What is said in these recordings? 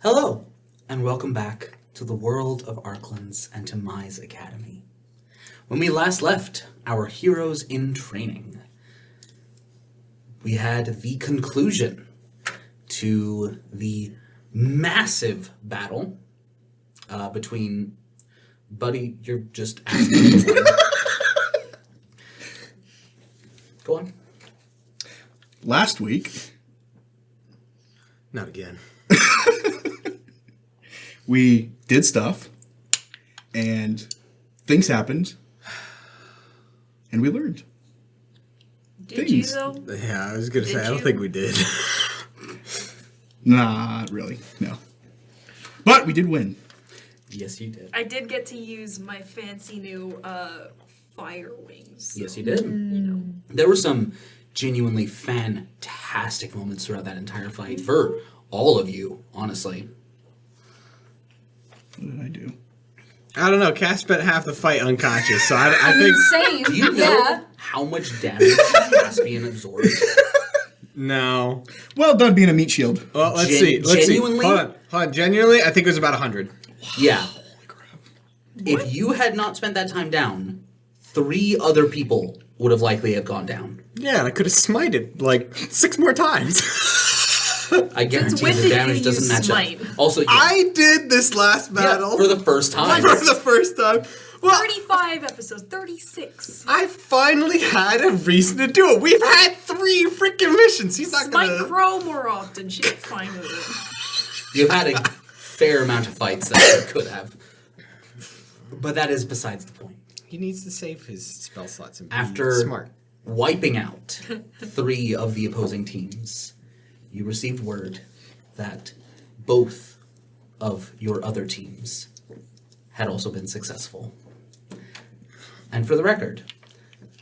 Hello, and welcome back to the world of Arklands and to Mai's Academy. When we last left our heroes in training, we had the conclusion to the massive battle between... Buddy, you're just asking. Go on. Last week... Not again. We did stuff, and things happened, and we learned. Did you, though? Yeah, I was going to say, I don't you? think we did. Not really, no. But we did win. Yes, you did. I did get to use my fancy new fire wings. So, Yes, you did. You know. There were some genuinely fantastic moments throughout that entire fight for all of you, honestly. What did I do? I don't know. Cass spent half the fight unconscious, so I think... Same. Do you know how much damage Caspian absorbed? No. Well done being a meat shield. Well, let's see. Genuinely? Hold on. Genuinely, I think it was about 100. Yeah. If you had not spent that time down, 3 other people would have likely have gone down. Yeah, and I could have smited, like, 6 more times. I guarantee when the did damage you doesn't match smite? up. Also, yeah, I did this last yeah, battle. for the first time. For the first time. Well, 35 episodes, 36. I finally had a reason to do it. We've had 3 freaking missions. He's not Smite gonna... Crow more often. She's fine with it. You've had a fair amount of fights that you could have. But that is besides the point. He needs to save his spell slots and be After smart. wiping out 3 of the opposing teams, you received word that both of your other teams had also been successful. And for the record,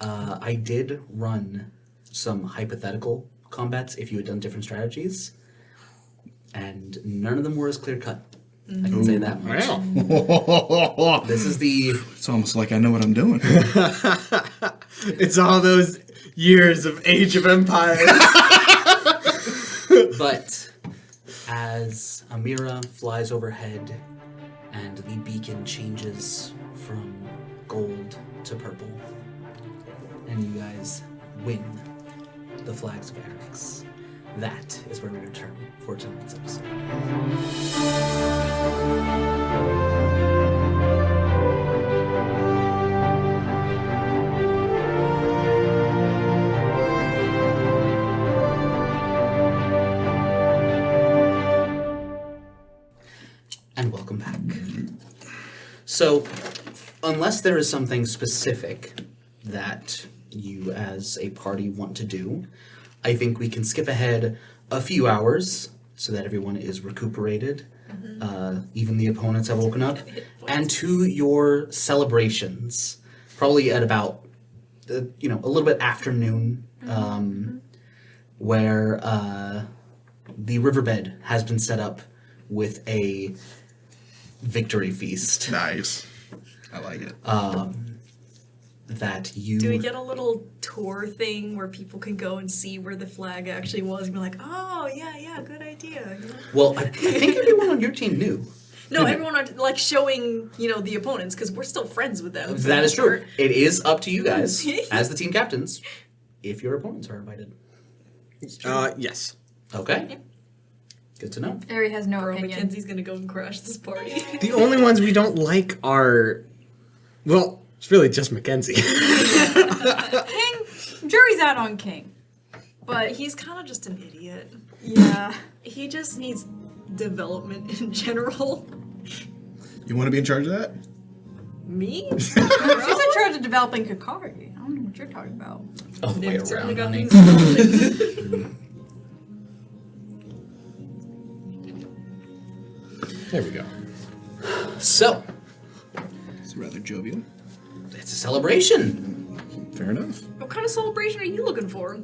I did run some hypothetical combats if you had done different strategies, and none of them were as clear-cut. I can say that much. Wow. This is the... It's almost like I know what I'm doing. It's all those years of Age of Empires. But as Amira flies overhead and the beacon changes from gold to purple, and you guys win the Flags of Eric's, that is where we return for tonight's episode. And welcome back. So, unless there is something specific that you as a party want to do, I think we can skip ahead a few hours so that everyone is recuperated. Even the opponents have woken up. And to your celebrations, probably at about, a little bit afternoon, where the riverbed has been set up with a victory feast. Nice. I like it. That you... Do we get a little tour thing where people can go and see where the flag actually was and be like, oh, yeah, good idea. You know? Well, I think everyone on your team knew. No, everyone are like showing, the opponents because we're still friends with them. That is true. It is up to you guys, as the team captains, if your opponents are invited. Yes. Okay. Good to know. Ari has no Bro, opinion. Mackenzie's gonna go and crash this party. The only ones we don't like are... Well, it's really just Mackenzie. King, jury's out on King. But he's kind of just an idiot. Yeah. He just needs development in general. You want to be in charge of that? Me? She's in charge of developing Kakari. I don't know what you're talking about. All the way They've certainly around, got honey. things developing. There we go. So, It's rather jovial. it's a celebration. Fair enough. What kind of celebration are you looking for?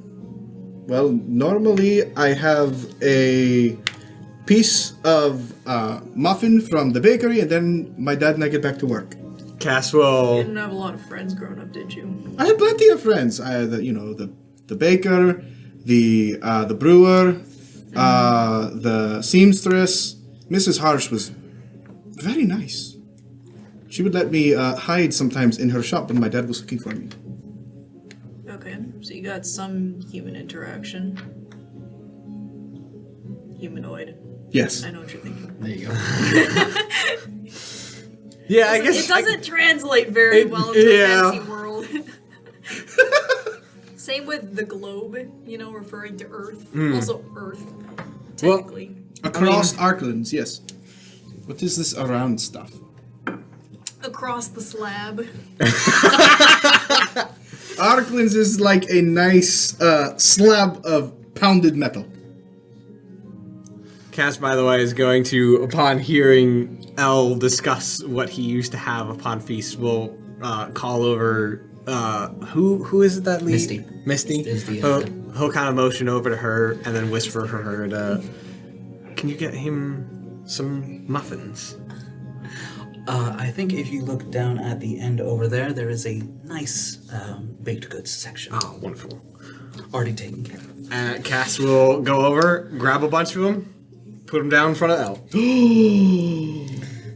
Well, normally I have a piece of muffin from the bakery, and then my dad and I get back to work. Cass You will... didn't have a lot of friends growing up, did you? I had plenty of friends. I had, the baker, the brewer, the seamstress, Mrs. Harsh was very nice. She would let me hide sometimes in her shop when my dad was looking for me. Okay, so you got some human interaction. Humanoid. Yes. I know what you're thinking. There you go. Yeah, I guess It doesn't translate very well into yeah. a fancy world. Same with the globe, referring to Earth. Also Earth, technically. Across Arklands, yes. What is this around stuff? Across the slab. Arklands is like a nice slab of pounded metal. Cass, by the way, is going to, upon hearing El discuss what he used to have upon feast, will call over. Who is it that lead? Misty. Misty. Is the, He'll kind of motion over to her and then whisper for her to. Can you get him some muffins? I think if you look down at the end over there, there is a nice baked goods section. Oh, wonderful. Already taken care of. Cass will go over, grab a bunch of them, put them down in front of El.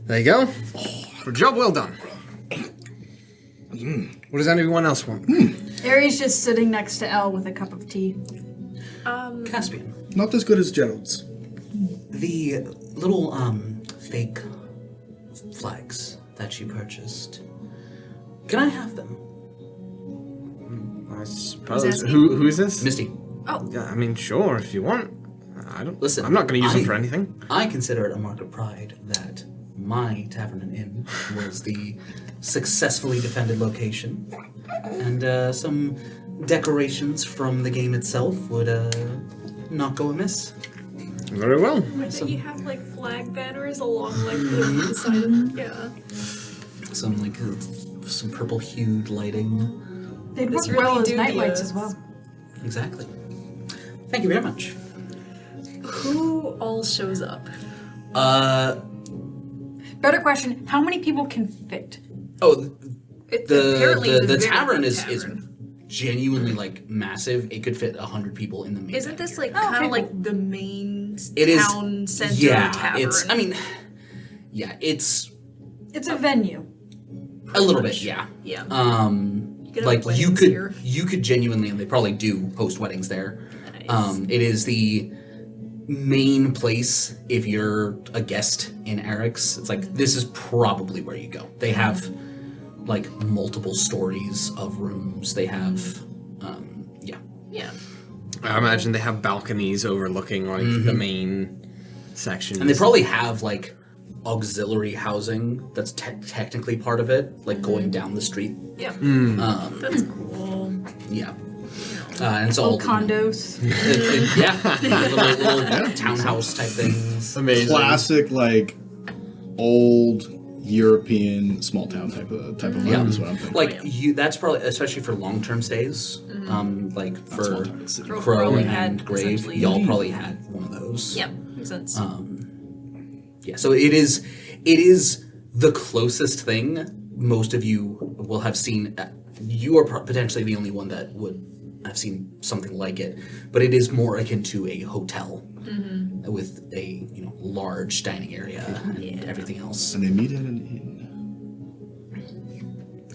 There you go. Job well done. What does anyone else want? Aries just sitting next to Elle with a cup of tea. Caspian. Not as good as Gerald's. The little fake flags that you purchased. Can I have them? I suppose. asking? Who is this? Misty, Oh, Yeah, I mean, sure, if you want. I don't. listen. I'm not going to use them I- for anything. I consider it a mark of pride that my tavern and inn was the successfully defended location. And some decorations from the game itself would not go amiss. Very well. that you have like flag banners along like the side of Some some purple hued lighting. They'd It's work well really as dubious. nightlights as well. Exactly. Thank you very much. Who all shows up? Better question, how many people can fit? Oh, Apparently it's a the very tavern big is tavern. genuinely like massive. It could fit 100 people in the main. Isn't this like Oh, kind okay, of like the main It is town center tavern? It's. I mean, yeah, it's It's a venue. a little bit. Yeah. Yeah. could have Like you weddings could here. you could genuinely, and they probably do host weddings there. Nice. It is the main place if you're a guest in Eric's. It's like this is probably where you go. They have like multiple stories of rooms. They have, yeah. Yeah. I imagine they have balconies overlooking like the main section. And they probably have like auxiliary housing that's technically part of it, like going down the street. Yeah. Um, That's cool. yeah. And it's all Old condos. yeah, little townhouse type things. amazing. Classic, like, old European small town type of vibe is what I'm thinking. Like you, that's probably especially for long term stays. Like for small town, it's city. Crow probably and had Grave, essentially- y'all probably had one of those. Yeah. Makes sense. Yeah, so it is the closest thing most of you will have seen. You are potentially the only one that would have seen something like it, but it is more akin to a hotel with a large dining area and everything else. And they meet at an inn.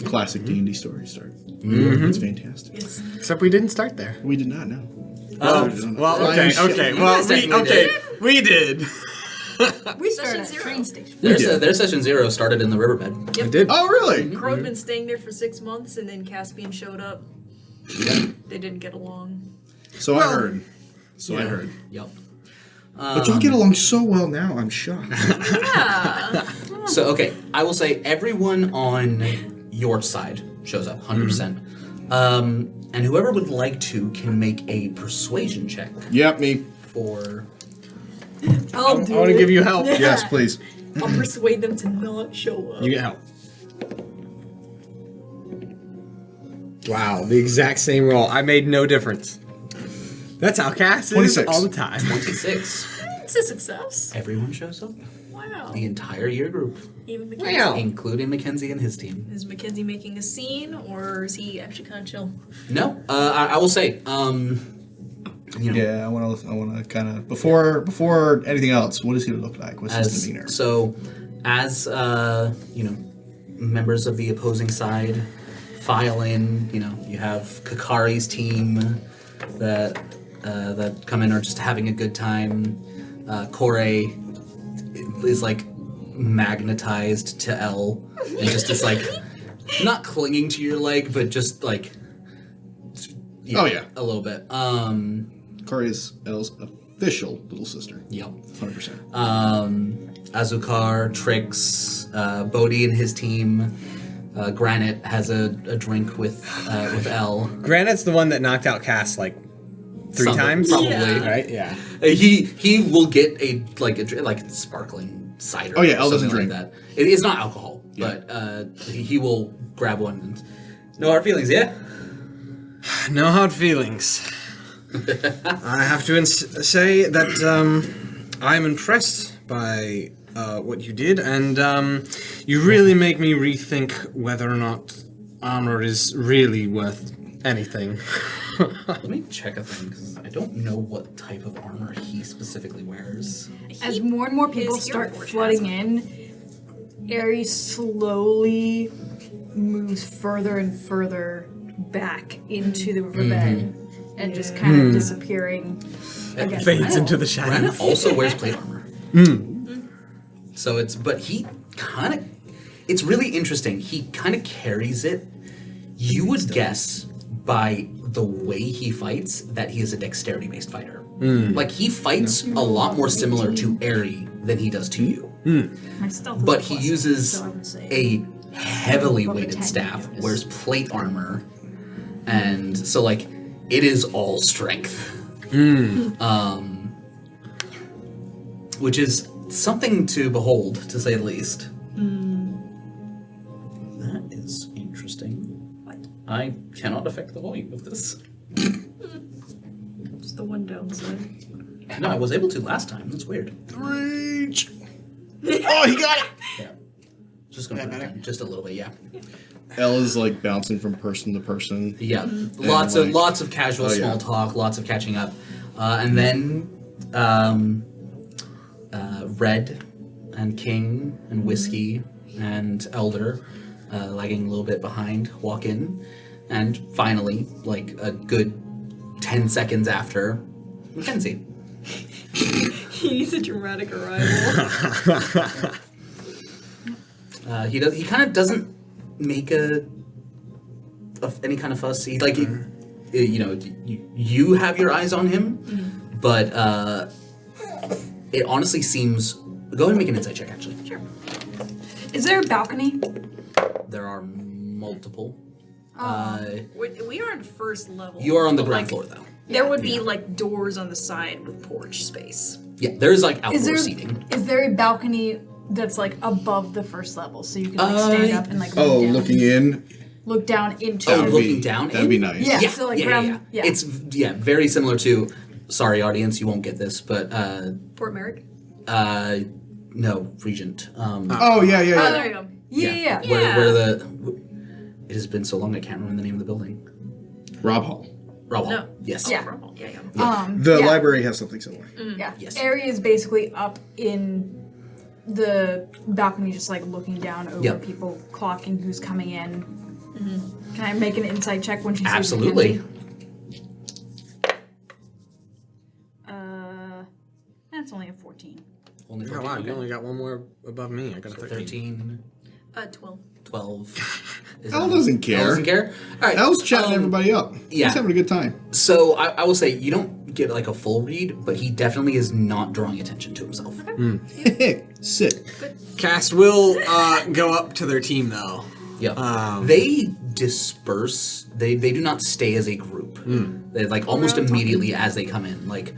Classic D&D story start. It's fantastic. Yes. Except we didn't start there. We did not know. Well, okay. We did. We started at zero. a train station. Their session 0 started in the riverbed. We did. Oh, really? Crow had been staying there for 6 months, and then Caspian showed up. They didn't get along. So I heard. I heard. Yep. But y'all get along so well now, I'm shocked. Yeah. So okay, I will say everyone on your side shows up 100%. And whoever would like to can make a persuasion check Yep, me. for. I want to give you help. Yes, please. I'll persuade them to not show up. You get help. Wow, the exact same roll. I made no difference. That's how Cass is 26. all the time. 26. It's a success. Everyone shows up. Wow. The entire year group, Even Mackenzie. Wow. including Mackenzie and his team. Is Mackenzie making a scene, or is he actually kind of chill? No, I will say, You know, Yeah, I want to kind of before anything else. What does he look like? What's his demeanor? As members of the opposing side file in, you have Kakari's team that come in are just having a good time. Corey is like magnetized to L and just is like not clinging to your leg, but just like a little bit. Corey is L's official little sister. Yep. 100%. Azukar, Trix, Bodhi and his team. Granite has a drink with L. Granite's the one that knocked out Cass like 3 times, probably. Yeah. right? Yeah. He will get a sparkling cider. Oh, yeah, or L doesn't something drink. like that. It's not alcohol, but he will grab one. And, no hard feelings, yeah. No hard feelings. I have to say that I'm impressed by what you did, and you really make me rethink whether or not armor is really worth anything. Let me check a thing, because I don't know what type of armor he specifically wears. As more and more people start flooding in, Ares slowly moves further and further back into the riverbed and just kind of disappearing again. Fades into the shadows. Granite also wears plate armor. So it's really interesting. He kind of carries it. You would guess by the way he fights that he is a dexterity-based fighter. Like, he fights a lot more similar to Eri than he does to you. My stealth is But a he plus, uses so I would say a heavily above a weighted 10 staff, is- wears plate armor, and so, like, it is all strength. Which is something to behold, to say the least. That is interesting. I cannot affect the volume of this. It's the one downside. No, I was able to last time. That's weird. Reach. Oh, he got it. Yeah. Just gonna put it down just a little bit, yeah. L is like bouncing from person to person. Yeah. And, Lots of casual small talk, lots of catching up. And then Red and King and Whiskey and Elder, lagging a little bit behind, walk in. And finally, like a good 10 seconds after, Mackenzie. He needs a dramatic arrival. He kind of doesn't make any kind of fuss. He like, you have your eyes on him, but it honestly seems. Go ahead and make an insight check. Actually, Sure. Is there a balcony? there are multiple. We are on first level. You are on the but, ground like, floor, though. There would be like doors on the side with porch space. Yeah, there's like Is outdoor there seating. is there a balcony that's like above the first level, so you can like stand up and like Oh, look down, looking in. look down into Oh, it. looking down. That'd be in? nice. Yeah, so like ground. Yeah. It's very similar to. Sorry, audience, you won't get this, but Port Merrick. no, Regent. Oh yeah. Oh, there you go. Yeah. Where the. It has been so long I can't remember the name of the building. Rob Hall. Rob. No. Yes. Yeah. Yeah. The Yeah. library has something similar. Yeah. Yes. Area is basically up in the balcony, just like looking down over Yep. people, clocking who's coming in. Can I make an insight check when she sees Absolutely. Mackenzie? That's only a 14. Only Oh 14, wow, okay. you only got one more above me. I got a So 13. 13, 12. 12. Al doesn't care. Al doesn't care? All right. Al's chatting everybody up. yeah. He's having a good time. So I will say, you don't get like a full read, but he definitely is not drawing attention to himself. Sit. Cass will go up to their team though. Yeah. They disperse. They do not stay as a group. They like almost immediately as they come in. Like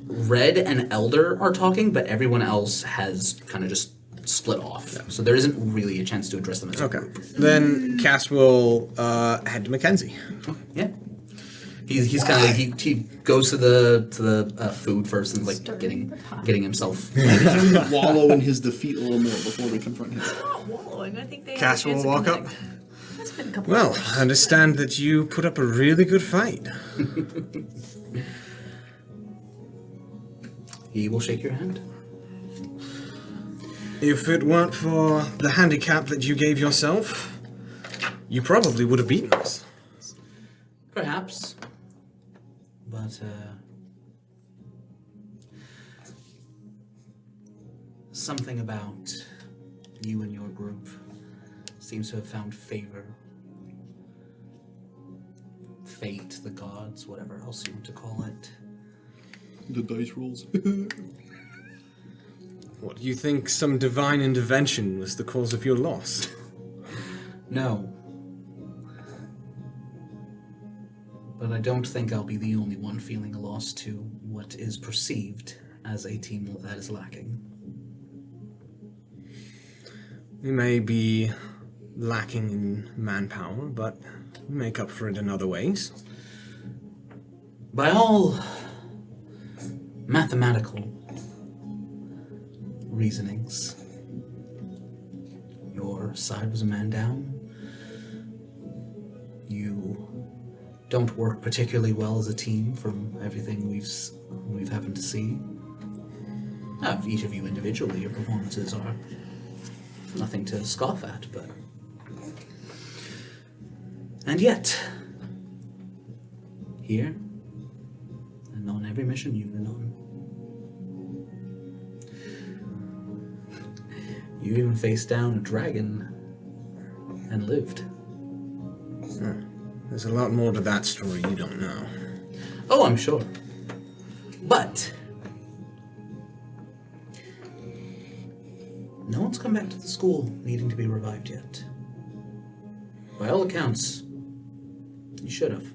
Red and Elder are talking, but everyone else has kind of just split off. So there isn't really a chance to address them as a Okay. group. Then Cass will head to Mackenzie. Yeah. He's kind of he goes to the food first and like getting himself. Let him wallow in his defeat a little more before we confront him. Not wallowing. I think they Cass have a will chance to walk up. connect. It's been a couple Well, of I understand that you put up a really good fight. He will shake your hand. If it weren't for the handicap that you gave yourself, you probably would have beaten us. Perhaps. But, something about you and your group seems to have found favor. Fate, the gods, whatever else you want to call it. The dice rolls. What, you think some divine intervention was the cause of your loss? No. But I don't think I'll be the only one feeling a loss to what is perceived as a team that is lacking. We may be lacking in manpower, but we make up for it in other ways. By all mathematical reasonings, your side was a man down. You don't work particularly well as a team from everything we've happened to see. Each of you individually, your performances are nothing to scoff at, but... And yet, here, and on every mission you've been on, you even faced down a dragon and lived. There's a lot more to that story you don't know. Oh, I'm sure. But no one's come back to the school needing to be revived yet. By all accounts, you should have.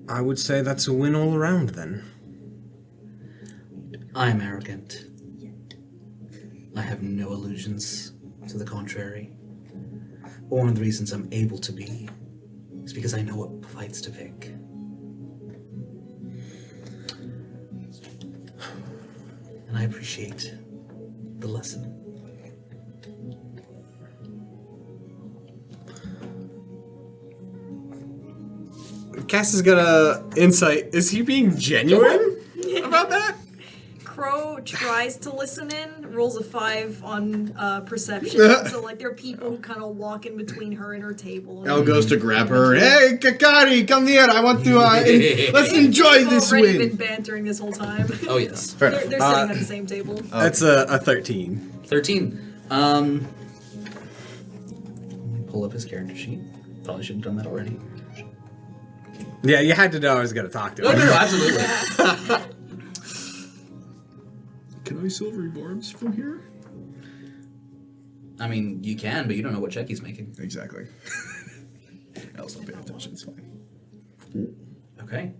I would say that's a win all around, then. I'm arrogant. I have no illusions to the contrary. But one of the reasons I'm able to be is because I know what fights to pick. And I appreciate the lesson. Cass has got a insight. Is he being genuine about that? Crow tries to listen in, rolls a 5 on perception. So, like, there are people who kind of walk in between her and her table. And Elle goes to grab her. Hey, Kakari, come here. I want to. Let's enjoy they've this already win. been bantering this whole time. Oh, yes. Fair They're enough. sitting at the same table. That's a 13. 13. Let me pull up his character sheet. Probably should have done that already. Yeah, you had to know I was going to talk to No, him. no, no, absolutely. Can I silvery barbs from here? I mean, you can, but you don't know what check he's making. Exactly. Elle's not paying attention. It's fine. Okay.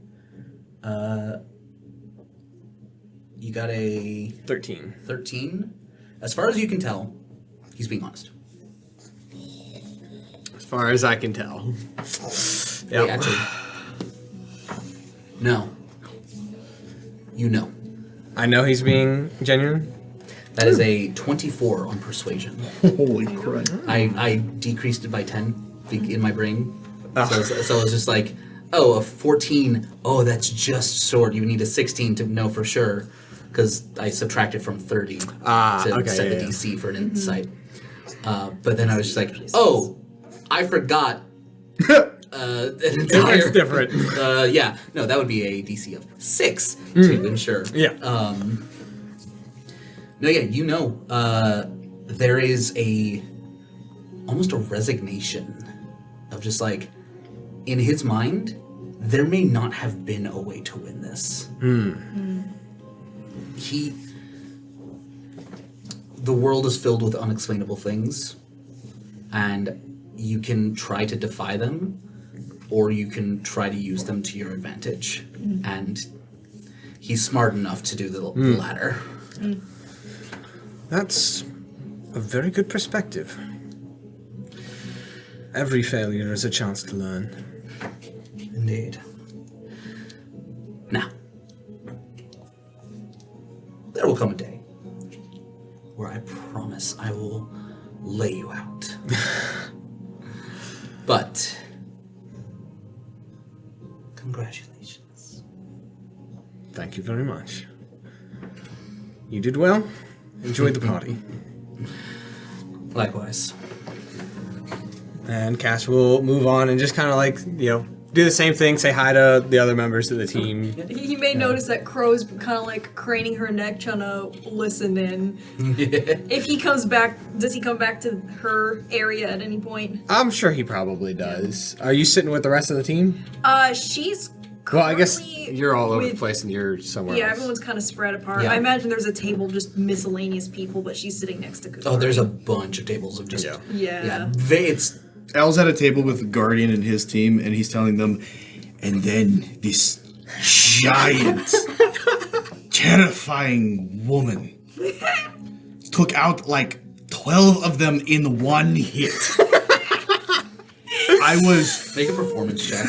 You got a 13. 13. As far as you can tell, he's being honest. As far as I can tell. Wait, Yep. actually, no. You know. I know he's being genuine. That is a 24 on persuasion. Holy crap. I decreased it by 10 in my brain. So it was just like, oh, a 14. Oh, that's just short. You need a 16 to know for sure. Because I subtracted from 30 to okay, set the yeah. DC for an insight. But then I was just like, oh, I forgot an entire... It's different. Yeah, no, that would be a DC of 6 to ensure. Yeah. No, yeah, you know, there is almost a resignation of just like, in his mind, there may not have been a way to win this. The world is filled with unexplainable things, and you can try to defy them, or you can try to use them to your advantage. And he's smart enough to do the latter. That's a very good perspective. Every failure is a chance to learn. Indeed. Now, there will come a day where I promise I will lay you out. But congratulations. Thank you very much. You did well. Enjoyed the party. Likewise. And Cass will move on and just kind of like, do the same thing, say hi to the other members of the team. He may notice that Crow's kind of like craning her neck, trying to listen in. If he comes back, does he come back to her area at any point? I'm sure he probably does. Are you sitting with the rest of the team? She's Well, I guess currently you're all over the with- place and you're somewhere Yeah, else. everyone's kind of spread apart. Yeah. I imagine there's a table just miscellaneous people, but she's sitting next to Kakari. Oh, there's a bunch of tables of just Yeah. It's Al's at a table with Guardian and his team, and he's telling them, and then this giant, terrifying woman took out like 12 of them in one hit. I was make a performance check.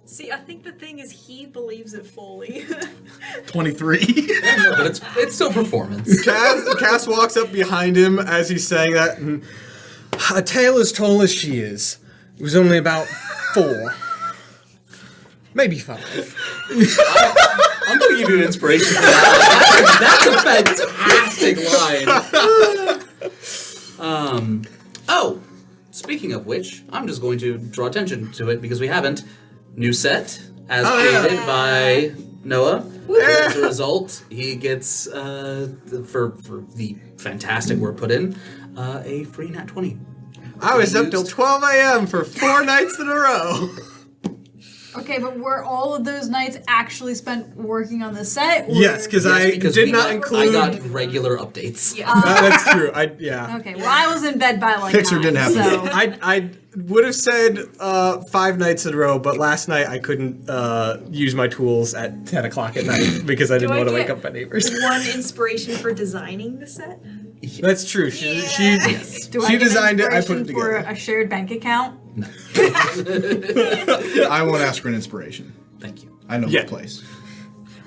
See, I think the thing is he believes it fully. 23. But it's still performance. Cass walks up behind him as he's saying that. And, a tale as tall as she is. It was only about 4. Maybe 5. I'm gonna give you an inspiration for that. That's a fantastic line. Oh, speaking of which, I'm just going to draw attention to it because we haven't. New set, as created by Noah. As a result, he gets, for the fantastic work put in, a free nat 20. I was up till 12 a.m. for 4 nights in a row. Okay, but were all of those nights actually spent working on the set? Or... Yes, because I did not include. I got regular updates. Yeah. That's true. Yeah. Okay, well, I was in bed by like Pixar 9, didn't happen. So. I would have said 5 nights in a row, but last night I couldn't use my tools at 10 o'clock at night because I didn't Do I want to get wake up my neighbors. One inspiration for designing the set? That's true. She Do I she get designed it. I put inspiration it for together. a shared bank account? I won't ask for an inspiration. Thank you. I know Yeah. the place.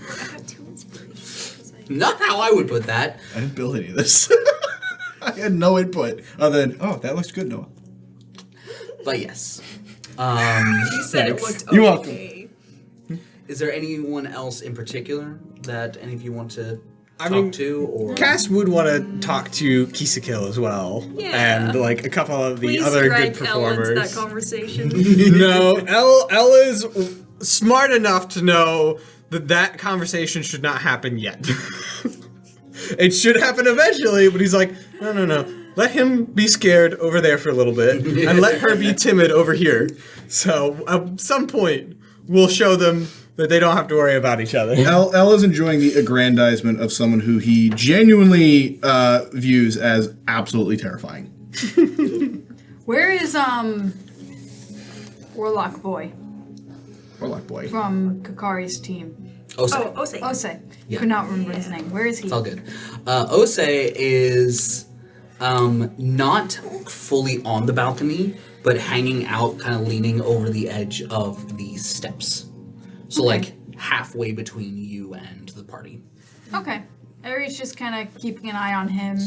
I got 2 inspirations. Not how I would put that. I didn't build any of this. I had no input other than, oh, that looks good, Noah. But yes. You said it Thanks. looked You're okay. Is there anyone else in particular that any of you want to I talk mean, to? Or Cass would want to talk to Kisakil as well, Yeah. and like a couple of the Please other drag good Elle into that performers. conversation. No, Elle is smart enough to know that conversation should not happen yet. It should happen eventually, but he's like, no. Let him be scared over there for a little bit, and let her be timid over here. So at some point, we'll show them that they don't have to worry about each other. Elle is enjoying the aggrandizement of someone who he genuinely views as absolutely terrifying. Where is Warlock Boy Warlock boy. from Kakari's team? Ose. Oh, Ose. Ose. Yeah. Could not remember his name. Where is he? It's all good. Ose is not fully on the balcony, but hanging out, kind of leaning over the edge of the steps. So, like, halfway between you and the party. Okay. Aries just kind of keeping an eye on him.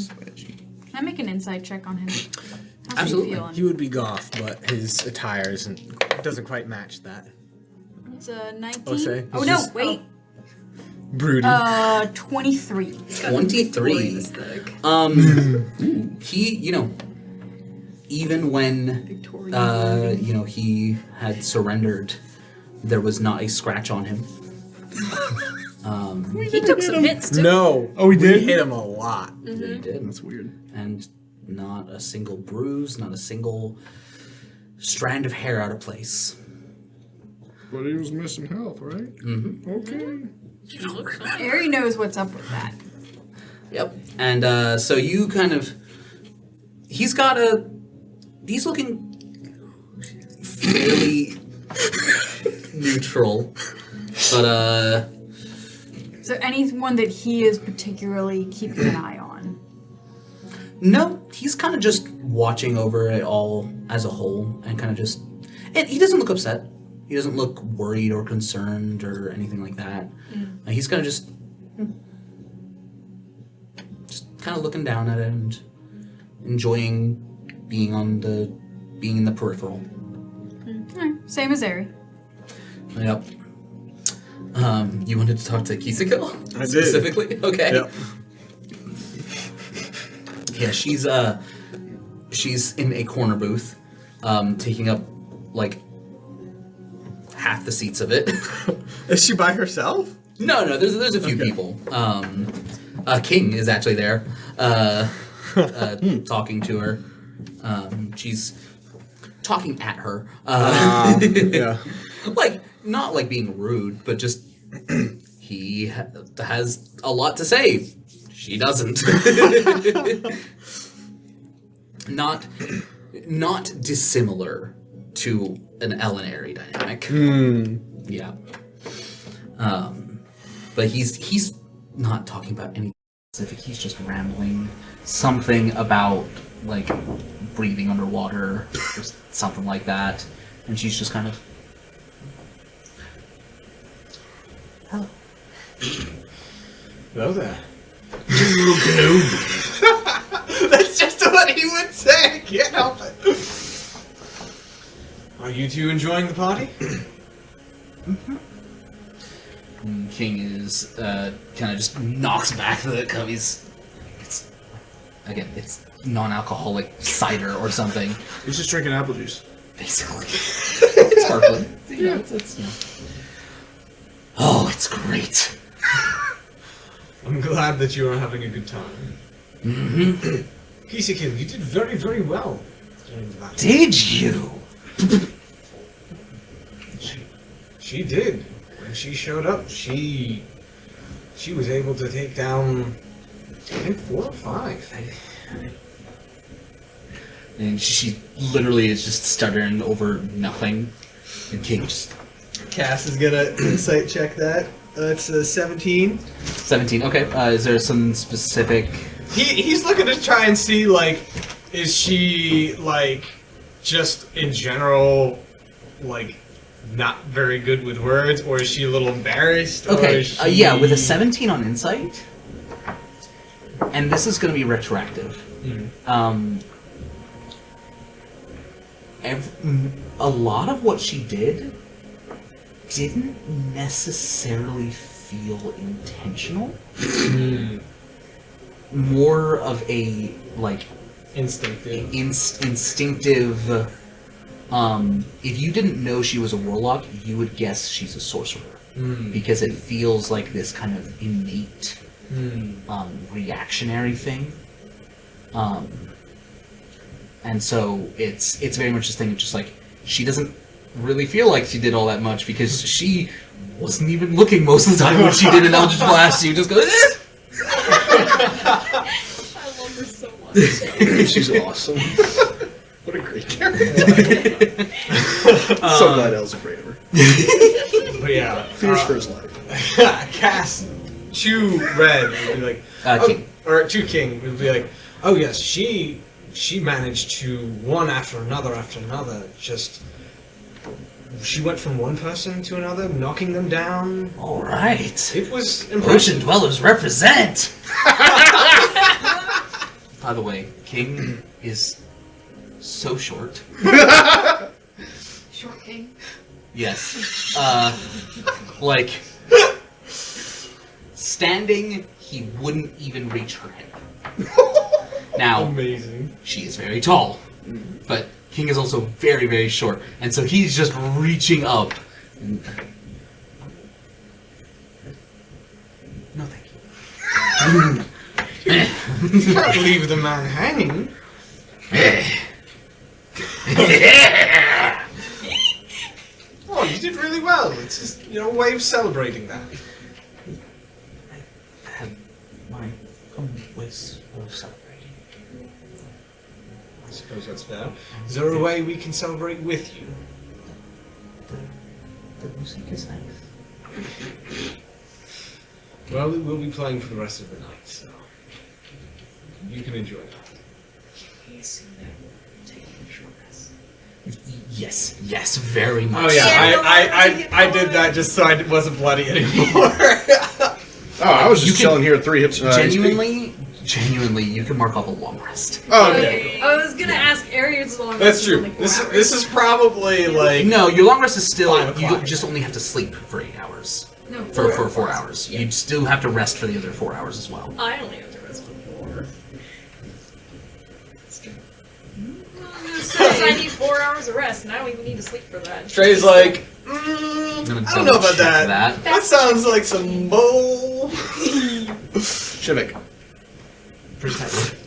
Can I make an insight check on him? How's Absolutely. he feeling? He would be goth, but his attire doesn't quite match that. It's a 19. Ose? Oh, He's no, just- wait. Broody. 23. 23. Aesthetic. He, even when, he had surrendered, there was not a scratch on him. He took some hits too. No. Oh, he did? We hit him a lot. He did. That's weird. And not a single bruise, not a single strand of hair out of place. But he was missing health, right? Mm-hmm. Okay. Aries knows what's up with that. Yep. And so you kind of, he's looking fairly neutral, but Is there anyone that he is particularly keeping an eye on? no, he's kind of just watching over it all as a whole, and kind of just, and he doesn't look upset. He doesn't look worried or concerned or anything like that. He's kind of just kind of looking down at it and enjoying being in the peripheral. Same as Eri. Yep. You wanted to talk to Kisako? I did. Specifically? Okay. Yep. Yeah, she's in a corner booth, taking up like half the seats of it. Is she by herself? No, there's a few people. King is actually there, talking to her. She's talking at her. Yeah. Like, not like being rude, but just he has a lot to say. She doesn't. Not dissimilar to an Ellen Airy dynamic. Yeah. But he's not talking about anything specific. He's just rambling something about like breathing underwater, or something like that, and she's just kind of. Hello. Hello there. That's just what he would say. I can't help it. Are you two enjoying the party? King is kind of just knocks back the cup. It's non-alcoholic cider or something. He's just drinking apple juice. Basically, it's sparkling. Oh, it's great. I'm glad that you are having a good time. Mm-hmm. Kisako, you did very, very well. Did you? She did. When she showed up, she was able to take down, I think, 4 or 5. And she literally is just stuttering over nothing. And King just... Cass is gonna insight check that. It's a 17. 17, okay. Is there some specific... He's looking to try and see, like, is she, like, just in general, like, not very good with words, or is she a little embarrassed? Okay, or is she... yeah, with a 17 on insight, and this is going to be retroactive. A lot of what she didn't necessarily feel intentional. More of a, like... Instinctive. Instinctive... if you didn't know she was a warlock, you would guess she's a sorcerer. Because it feels like this kind of innate, reactionary thing. And so it's very much this thing of just like, she doesn't really feel like she did all that much because she wasn't even looking most of the time when she did an Eldritch Blast. She would just go, I love her so much. She's awesome. What a great character. So glad Elle's afraid of her. But yeah. Fears for his life. Cass, Chu Red would be like... King. Or Chu King would be like, oh yes, she managed to, one after another, just... She went from one person to another, knocking them down. All right. It was Ocean impressive. Dwellers represent! By the way, King is so short. Short king. Yes. Like, standing, he wouldn't even reach her hip. Now, Amazing. she is very tall, but King is also very, very short, and so he's just reaching up. No, thank you. You can't leave the man hanging. Oh, you did really well. It's just, a way of celebrating that. I have my own ways of celebrating. I suppose that's fair. Is there a way we can celebrate with you? The music is nice. Well, we will be playing for the rest of the night, so you can enjoy that. Yes, very much. Oh yeah, I did that just so I wasn't bloody anymore. Oh, I was just chilling here at 3 hips. Genuinely, genuinely, you can mark off a long rest. Oh, okay. I was gonna ask Arius long. That's true. This is probably like No, your long rest is still. 5 You o'clock. just only have to sleep for 8 hours. No, For 4 hours. You still have to rest for the other 4 hours as well. I only have to rest for 4. Says I need 4 hours of rest, and I don't even need to sleep for that. Trey's like, I'm gonna I don't know about double check that. That sounds like some bull. Shivik. Perception.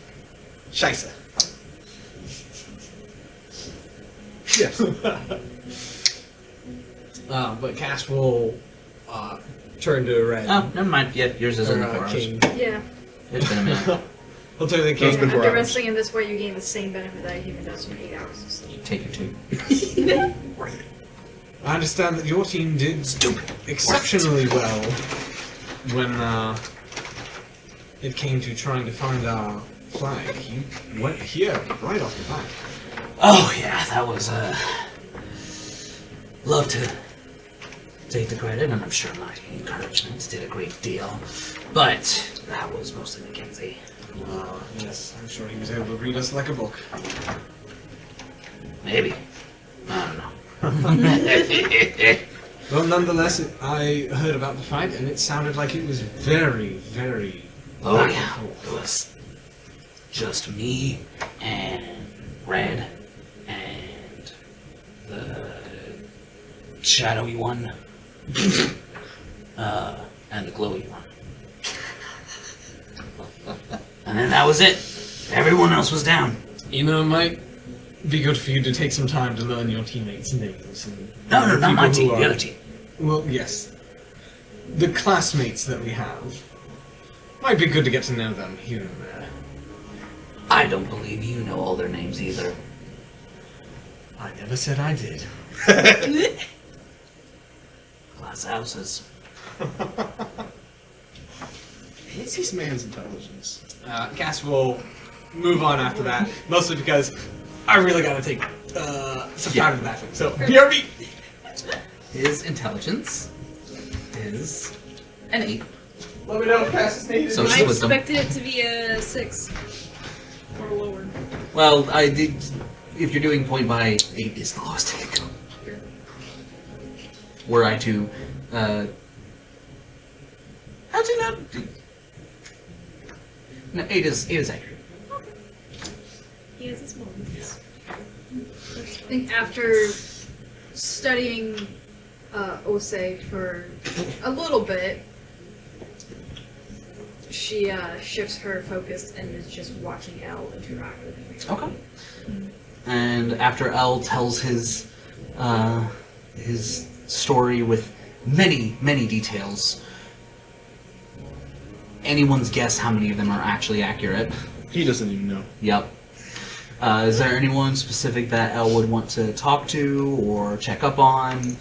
Scheisse. Yes. But Cass will turn to Red. Oh, never mind. Yeah, yours is Or, only 4 hours. King. Yeah. It's been a minute. He'll turn to the Those King. been 4 After hours. resting in this way, you gain the same benefit that a human does from 8 hours of sleep. Take your 2. I understand that your team did exceptionally well when it came to trying to find our flag. You went here right off the bat. Oh yeah, that was love to take the credit, and I'm sure my encouragement did a great deal. But that was mostly Mackenzie. Yes, I'm sure he was able to read us like a book. Maybe. I don't know. Well, nonetheless, I heard about the fight, and it sounded like it was very, very. Oh back yeah, and it forth. was just me and Red and the shadowy one, and the glowy one. And then that was it. Everyone else was down. You know, it might be good for you to take some time to learn your teammates' names. And No, the not my people team, who the are- other team. Well, yes. The classmates that we have. Might be good to get to know them here and there. I don't believe you know all their names either. I never said I did. Glass houses. What's this man's intelligence? Cass will move on after that, mostly because I really gotta take some time in the bathroom. So, BRB! His intelligence is an 8. Let me know if Cass is needed. So I it's wisdom. expected it to be a 6 or lower. Well, I did. If you're doing point by 8 is the lowest I can go. Were I to, actually no. No, 8 is accurate. He has his moments. I think after studying Osei for a little bit, she shifts her focus and is just watching Elle interact with him. Okay. And after L tells his story with many, many details, anyone's guess how many of them are actually accurate. He doesn't even know. Yep. Is there anyone specific that Elle would want to talk to or check up on?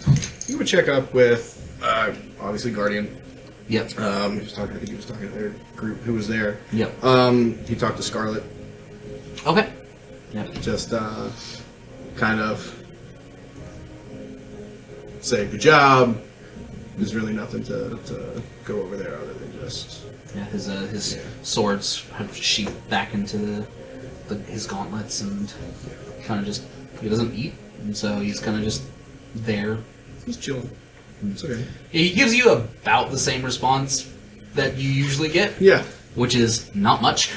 You would check up with, obviously, Guardian. Yep. He was talking. I think he was talking to their group who was there. Yep. He talked to Scarlet. Okay. Yep. Just kind of say good job. There's really nothing to go over there other than just Yeah. His swords have sheathed back into his gauntlets, and kind of just he doesn't eat, and so he's kind of just there. he's chilling. It's okay. He gives you about the same response that you usually get, Yeah, which is not much.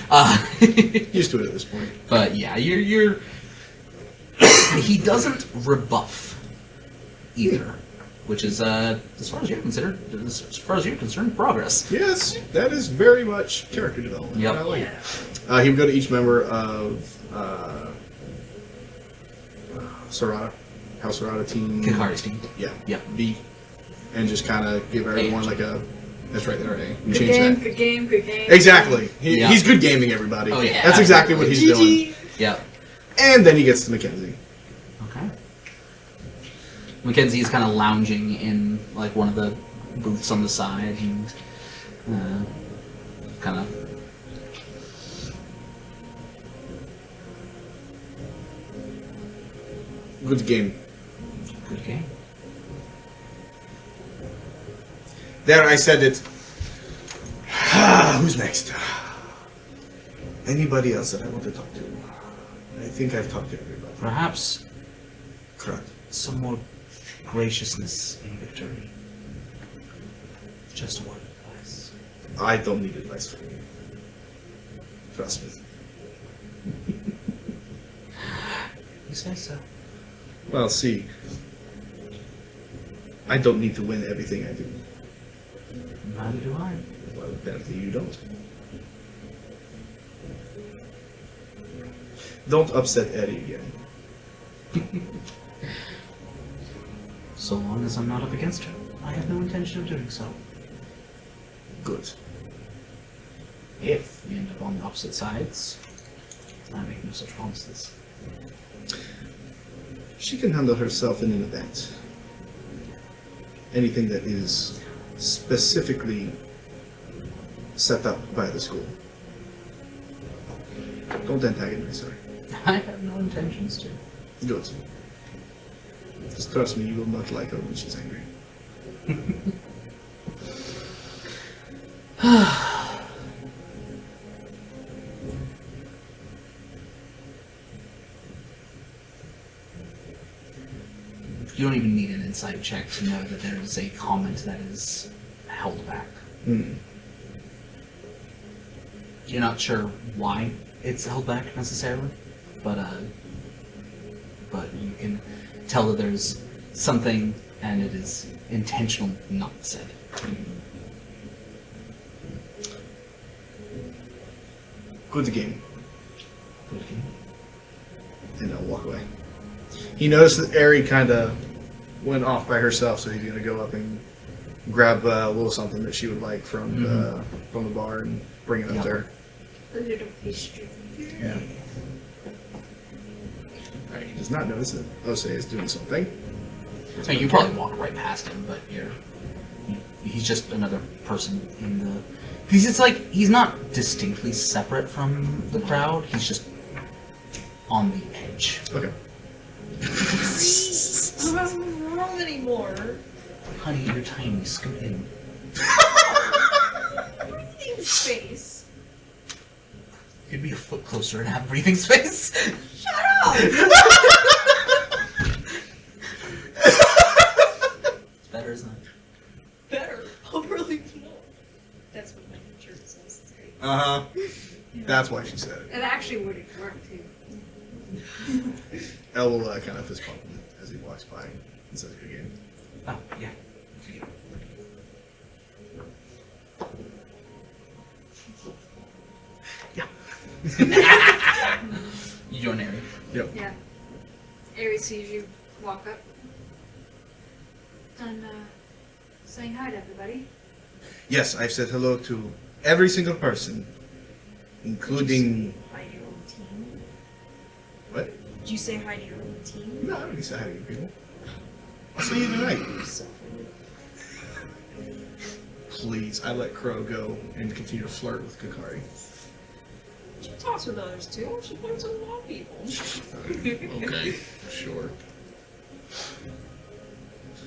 used to it at this point. But yeah, you're he doesn't rebuff either, which is as far as you're concerned, progress. Yes, that is very much character development. Yep. I like it. He would go to each member of Sarada, House Sarada team. Kikari's team. Yeah. Yep. B, and just kind of give everyone like a. That's right, there. A. You Good change game, that. good game, good game. Exactly. Yeah. He's good gaming everybody. Oh, yeah, That's exactly what he's doing. Yep. And then he gets to Mackenzie. Okay. Mackenzie is kind of lounging in like one of the booths on the side, and kind of. Good game. Good game. There, I said it. Who's next? Anybody else that I want to talk to? I think I've talked to everybody. Perhaps Correct. some more graciousness in victory. Just one advice. I don't need advice from you. Trust me. You say so. Well, see, I don't need to win everything I do. Neither do I. Well, apparently you don't. Don't upset Eddie again. So long as I'm not up against her, I have no intention of doing so. Good. If we end up on the opposite sides, I make no such promises. She can handle herself in an event. Anything that is specifically set up by the school. Don't antagonize her. I have no intentions to. Good. Just trust me, you will not like her when she's angry. You don't even need an insight check to know that there is a comment that is held back. Hmm. You're not sure why it's held back necessarily, but you can tell that there's something and it is intentional not said. Good game. Good game. And I'll walk away. He noticed that Ari kind of went off by herself, so he's gonna go up and grab a little something that she would like from the bar and bring it up to her. A little pastry. Yeah. Alright, he does not notice that Ose is doing something. So you probably walk right past him, but he's just another person in the. Because it's like he's not distinctly separate from the crowd. He's just on the edge. Okay. I don't have room anymore. Honey, you're tiny. Scoot in. Breathing space. You'd be a foot closer and have breathing space. Shut up! It's better, isn't it? Better. I'll really know. That's what my shirt says. It's great. Uh-huh. That's why she said it. It actually would work too. Elle will kind of fist bump him as he walks by and says good game. Oh, yeah. You join Ari. Yep. Yeah. Aries sees you walk up. And, saying hi to everybody. Yes, I've said hello to every single person, including... Hi to your own team. What? Did you say hi to your own team? No, I don't need to say hi to you people. I'll see you tonight. Please, I let Crow go and continue to flirt with Kakari. She talks with others too. She flirts with a lot of people. Okay, sure.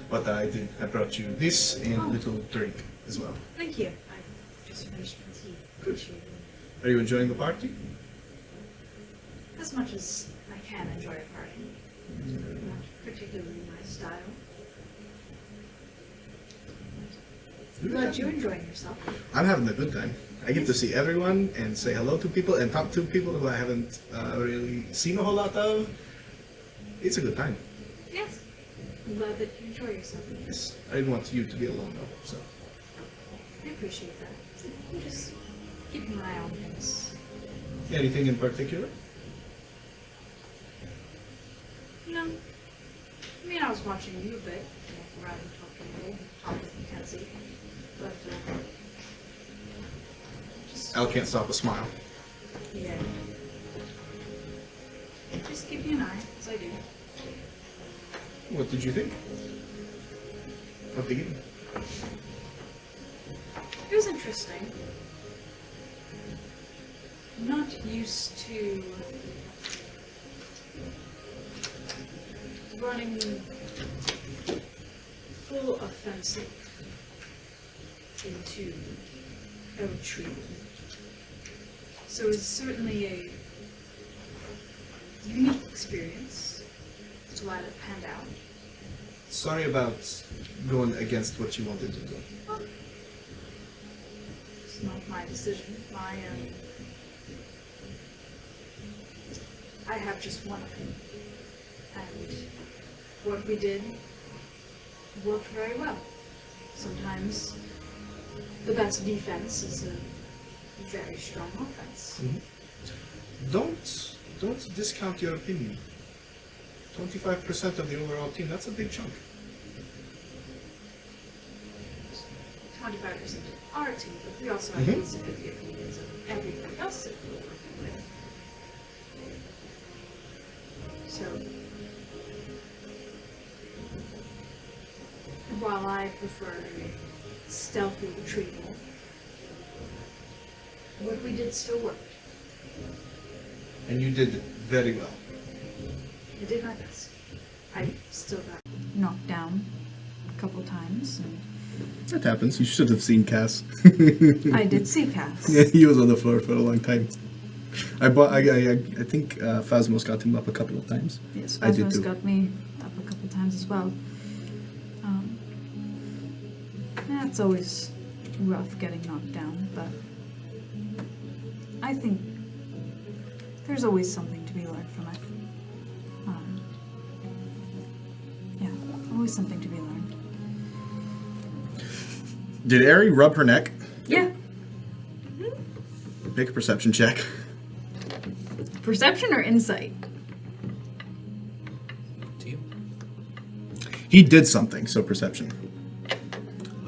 But I brought you this and a little drink as well. Thank you. I just finished my tea. Appreciate it. Are you enjoying the party? As much as I can enjoy a party. Not particularly my style. Glad you're enjoying yourself. I'm having a good time. I get to see everyone and say hello to people and talk to people who I haven't really seen a whole lot of. It's a good time. Yes. I'm glad that you enjoy yourself. Yes, I didn't want you to be alone though, so. I appreciate that. I'm just keeping an eye on things. Anything in particular? No. I mean, I was watching you a bit. Walk around and talk with Mackenzie. But, just, Al can't stop a smile. yeah. Just keeping an eye, as I do. What did you think of the game? It was interesting. I'm not used to running full offensive into a retreat. So it's certainly a unique experience. It's glad it panned out. Sorry about going against what you wanted to do. It's not my decision. I have just one opinion. And what we did worked very well. Sometimes the best defense is a very strong offense. Don't discount your opinion. 25% of the overall team, that's a big chunk. 25% of our team, but we also have these 50 opinions of everybody else that we're working with. So, while I prefer stealthy retrieval, what we did still worked. And you did very well. I did my best. I still got Knocked down a couple times. And That happens. You should have seen Cass. I did see Cass. Yeah, he was on the floor for a long time. I think Phasmos got him up a couple of times. Yes, I did Phasmos too. got me up a couple times as well. Yeah, it's always rough getting knocked down, but I think there's always something to be learned from it. Yeah, always something to be learned. Did Ari rub her neck? Yeah. Make a perception check. Perception or insight? To you. He did something, so perception.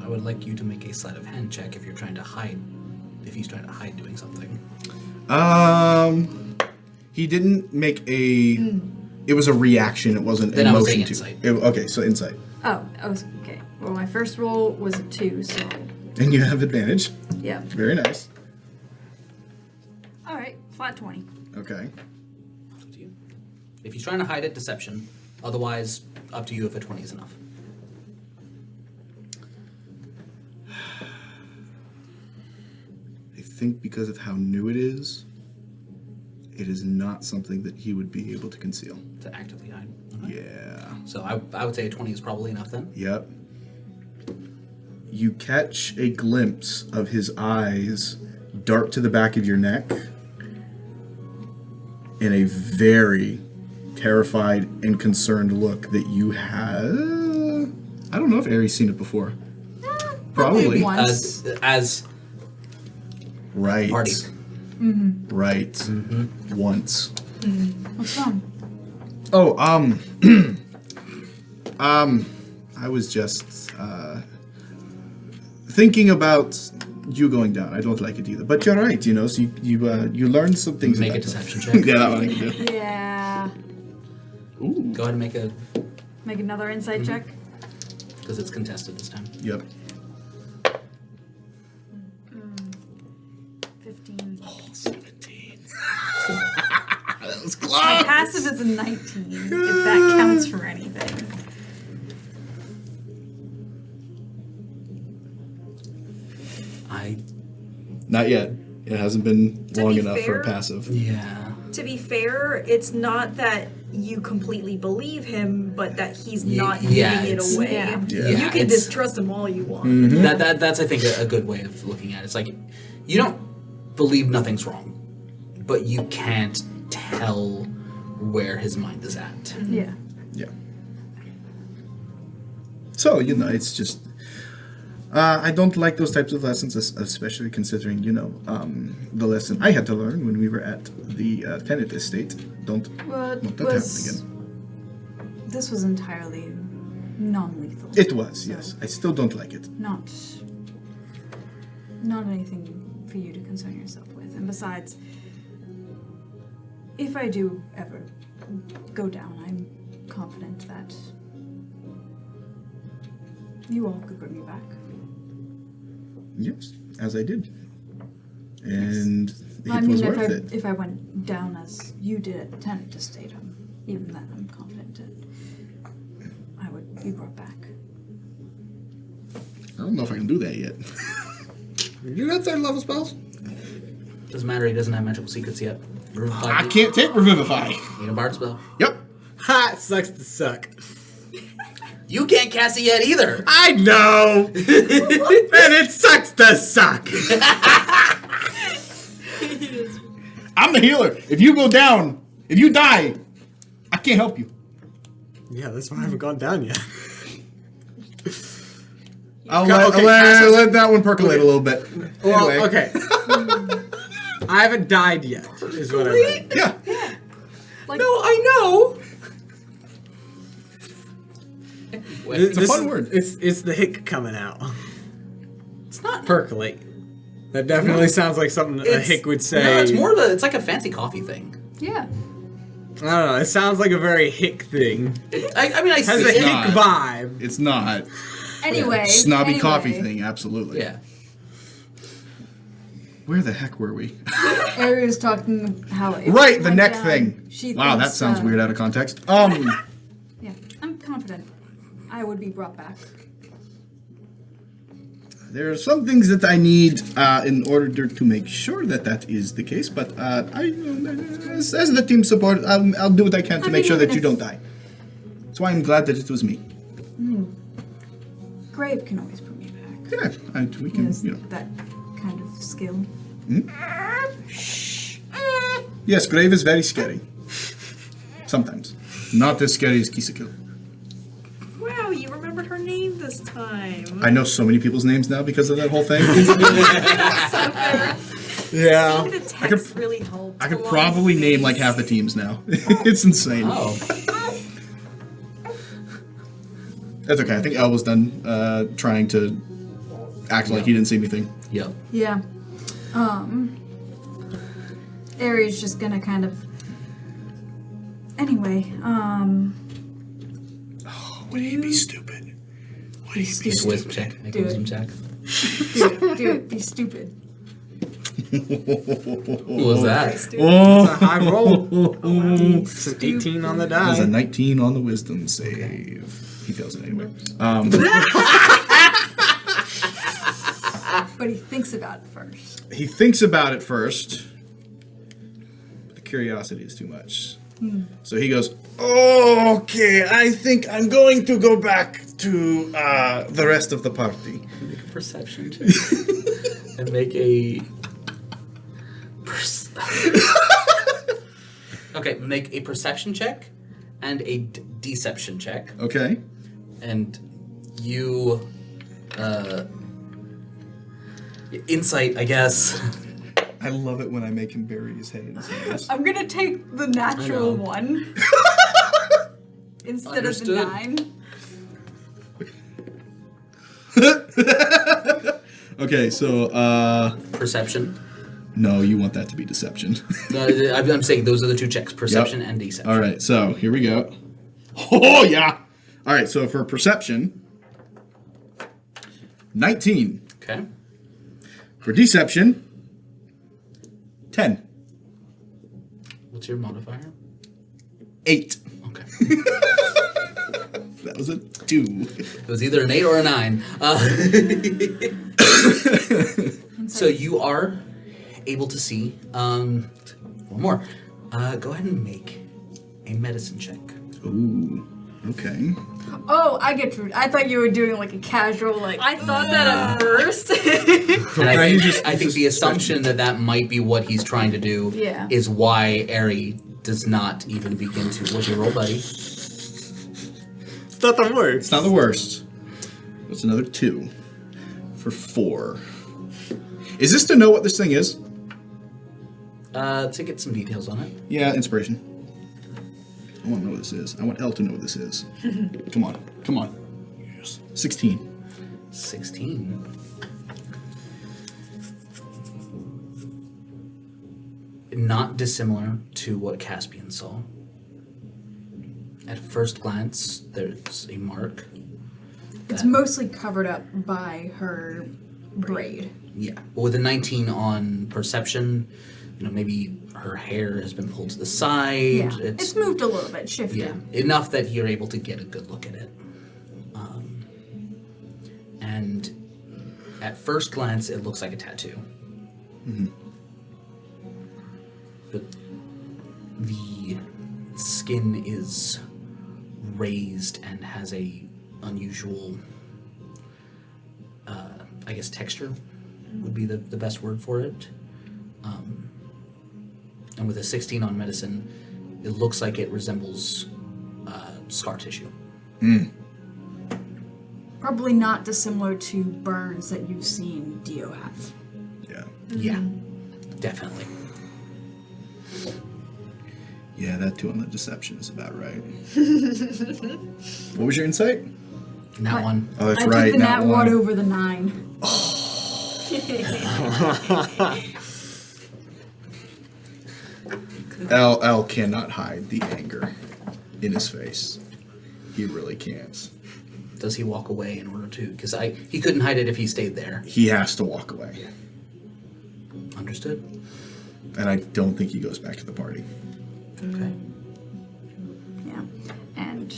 I would like you to make a sleight of hand check if you're trying to hide. If he's trying to hide doing something. He didn't make a. It was a reaction. It wasn't Then an I would emotion say to. insight. Okay, so insight, Oh, okay. Well, my first roll was a 2, so and you have advantage. yeah. Very nice. All right, flat 20. Okay. Up to you. If he's trying to hide it, deception. Otherwise, up to you if a 20 is enough. I think because of how new it is not something that he would be able to conceal. To actively hide. Okay. Yeah. So I would say a 20 is probably enough then. Yep. You catch a glimpse of his eyes dart to the back of your neck in a very terrified and concerned look that you have. I don't know if Ari's seen it before. Probably. once. As Right. party. Right. Once. What's wrong? Oh, I was just thinking about you going down. I don't like it either, but you're right. You know, so you learn some things. Make a about deception them. check. Yeah, that one I can do. Yeah. Ooh. Go ahead and make a, Make another insight check. because it's contested this time. Yep. 15. 17. That was My close. passive is a 19, if that counts for anything. Not yet. It hasn't been To long be enough for a fair- passive. Yeah. To be fair, it's not that you completely believe him, but that he's Ye- not yeah, giving it it's- away. Yeah. Yeah. You can it's- distrust him all you want. That's I think a good way of looking at it. It's like you don't believe nothing's wrong, but you can't tell where his mind is at. Yeah. Yeah. So, you know, it's just. I don't like those types of lessons, especially considering, you know, the lesson I had to learn when we were at the Tenet estate. Don't Well, want that to happen again. this was entirely non-lethal. It was, yes. I still don't like it. Not anything for you to concern yourself with. And besides, if I do ever go down, I'm confident that you all could bring me back. Yes, as I did. And I it mean, was worth it. if I went down as you did at the Tenet estate, even then I'm confident that I would be brought back. I don't know if I can do that yet. You got third level spells? Doesn't matter, he doesn't have magical secrets yet. Revivify. I can't take Revivify. Need a bard spell. Yep. Ha! It sucks to suck. You can't cast it yet either. I know! And it sucks to suck! I'm the healer. If you go down, if you die, I can't help you. Yeah, that's why I haven't gone down yet. I'll Okay, let that one percolate a little bit. Well, Anyway. okay. I haven't died yet, is what I meant. Yeah. Like, No, I know. It's a fun word. It's the hick coming out. It's not. Percolate. That definitely sounds like something a It's- hick would say. No, it's more of a. It's like a fancy coffee thing. Yeah. I don't know. It sounds like a very hick thing. I mean, I Has see a it. hick vibe. It's not. Anyway. Snobby coffee anyway. thing, absolutely. Yeah. Where the heck were we? Ari was talking how if Right, she the went neck down, thing. She Wow, that thinks, sounds weird out of context. Yeah, I'm confident I would be brought back. There are some things that I need in order to make sure that that is the case, but as the team support, I'll do what I can to make sure that you don't die. That's why I'm glad that it was me. Grave can always put me back. Yeah, we He can, has you know. that kind of skill. Yes, Grave is very scary. Sometimes. Not as scary as Kisakil. wow, you remembered her name this time. I know so many people's names now because of that whole thing. Yeah. Seeing the text really helped. I could along probably with name like these. half the teams now. It's insane. Oh. That's okay. I think El was done trying to act like he didn't see anything. Yep. Yeah. Ari's just gonna kind of. Anyway, Would he be stupid? Would he be Make a wisdom check. Make a Do wisdom check. do it, be stupid. What was that? It's a high roll. It's an 18 on the There's a die. 19 on the wisdom save. He fails it anyway. But he thinks about it first. He thinks about it first. But the curiosity is too much. So he goes, okay, I think I'm going to go back to the rest of the party. Make a perception check. And make a. Okay, make a perception check and a deception check. Okay. And you. Insight, I guess. I love it when I make him bury his head in his hands. I'm gonna take the natural I know. one instead Understood. of the 9. Okay, so, Perception. no, you want that to be deception. No, I'm saying those are the two checks: perception and deception. All right, so here we go. Oh, yeah. All right, so for perception, 19. Okay. For deception, 10. What's your modifier? 8. Okay. That was a 2. It was either an 8 or a 9. So you are able to see one more. Go ahead and make a medicine check. Ooh, okay. Oh, I get you. I thought you were doing like a casual, like. I thought that at first. And I Okay, think, I think the assumption that might be what he's trying to do Yeah. is why Ari does not even begin to. What's your roll, buddy? It's not the worst. It's not the worst. That's another 2. For 4. Is this to know what this thing is? To get some details on it. Yeah, inspiration. I want to know what this is. I want Elle to know what this is. Come on. Come on. Yes. 16. 16. Not dissimilar to what Caspian saw. At first glance, there's a mark. It's mostly covered up by her braid. Yeah, but with a 19 on perception, maybe her hair has been pulled to the side. Yeah. It's moved a little bit, shifted. Yeah, enough that you're able to get a good look at it. And at first glance, it looks like a tattoo. but the skin is raised and has a unusual, I guess, texture would be the best word for it. And with a 16 on medicine, it looks like it resembles scar tissue. Probably not dissimilar to burns that you've seen Dio have. Yeah. Yeah, definitely. Yeah, that 2 on the deception is about right. What was your insight? That What? one. Oh, that's I right. took the nat one. ward over the 9. Al cannot hide the anger in his face. He really can't. Does he walk away in order to? Because he couldn't hide it if he stayed there. He has to walk away. Understood. And I don't think he goes back to the party. Okay. Yeah. And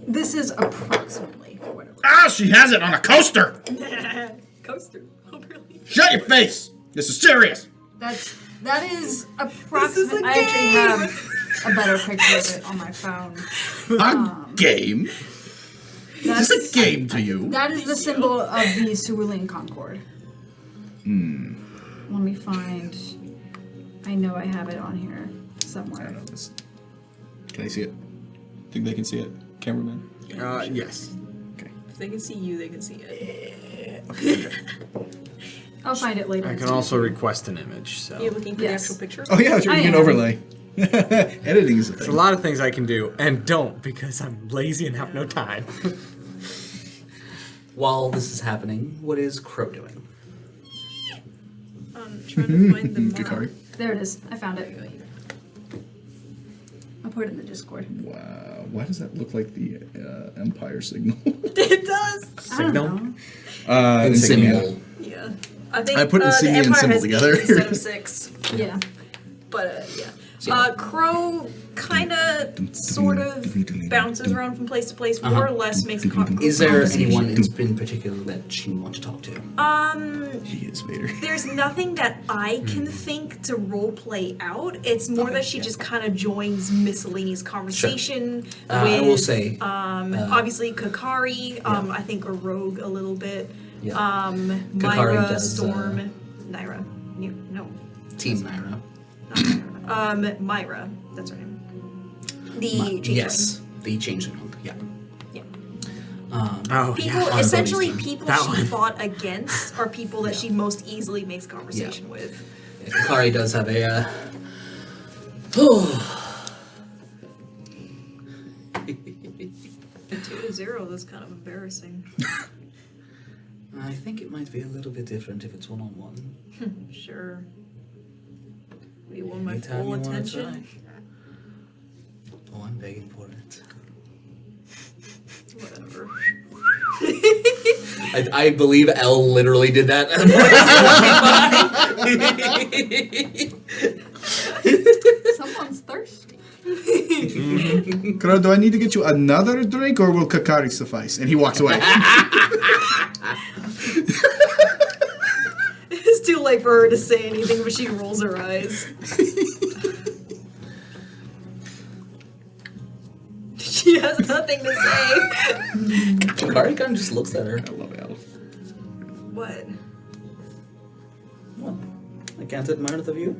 this is approximately whatever. Ah, she has it on a coaster! Coaster. Oh, really? Shut your face! This is serious! That is approximately. a I actually have a better picture of it on my phone. A game? Is That's, this a game to you? that is the symbol of the Cerulean Concord. Let me find. I know I have it on here I somewhere. don't know this. Can I see it? Think they can see it? Cameraman? Yes. If they can see you, they can see it. I'll find it later. I can also request an image, so. You're looking for Yes. the actual picture? Oh yeah, sure, I you can am. overlay. Editing is a There's a thing. lot of things I can do, and don't, because I'm lazy and have no time. While this is happening, what is Crow doing? Trying to find the map. Kakari. There it is. I found it. I'll put it in the Discord. Wow, why does that look like the Empire signal? It does. I don't Signal? know. Insignia. Symbol. Yeah. I think I put the insignia and Empire symbol has together. 8 instead of 6. Yeah. But yeah. Crow kind of, sort of bounces around from place to place, more or less makes Is there conversation. anyone in particular that you want to talk to? He is Vader. There's nothing that I can think to role play out. It's more that she just kind of joins miscellaneous conversation with. I will say, obviously Kakari. I think a rogue a little bit. Yeah. Kakari Myra, does, Storm, Naira. No, Team Naira. not Naira. Myra. That's her name. The changeling. Yes, the changeling monk. Yeah. Yeah. Oh, People, yeah. essentially, Everybody's people That she one. fought against are people that she most easily makes conversation with. Yeah, Kakari does have a. 2-0, that's kind of embarrassing. I think it might be a little bit different if it's one-on-one. Sure. You want my Anytime full you wanna attention? try. Oh, I'm begging for it. Whatever. I believe Elle literally did that. Someone's thirsty. Crow, do I need to get you another drink or will Kakari suffice? And he walks away. It's too late for her to say anything, but she rolls her eyes. She has nothing to say. Kakari kind of just looks at her. I love Elle. What? What? I can't admire the view.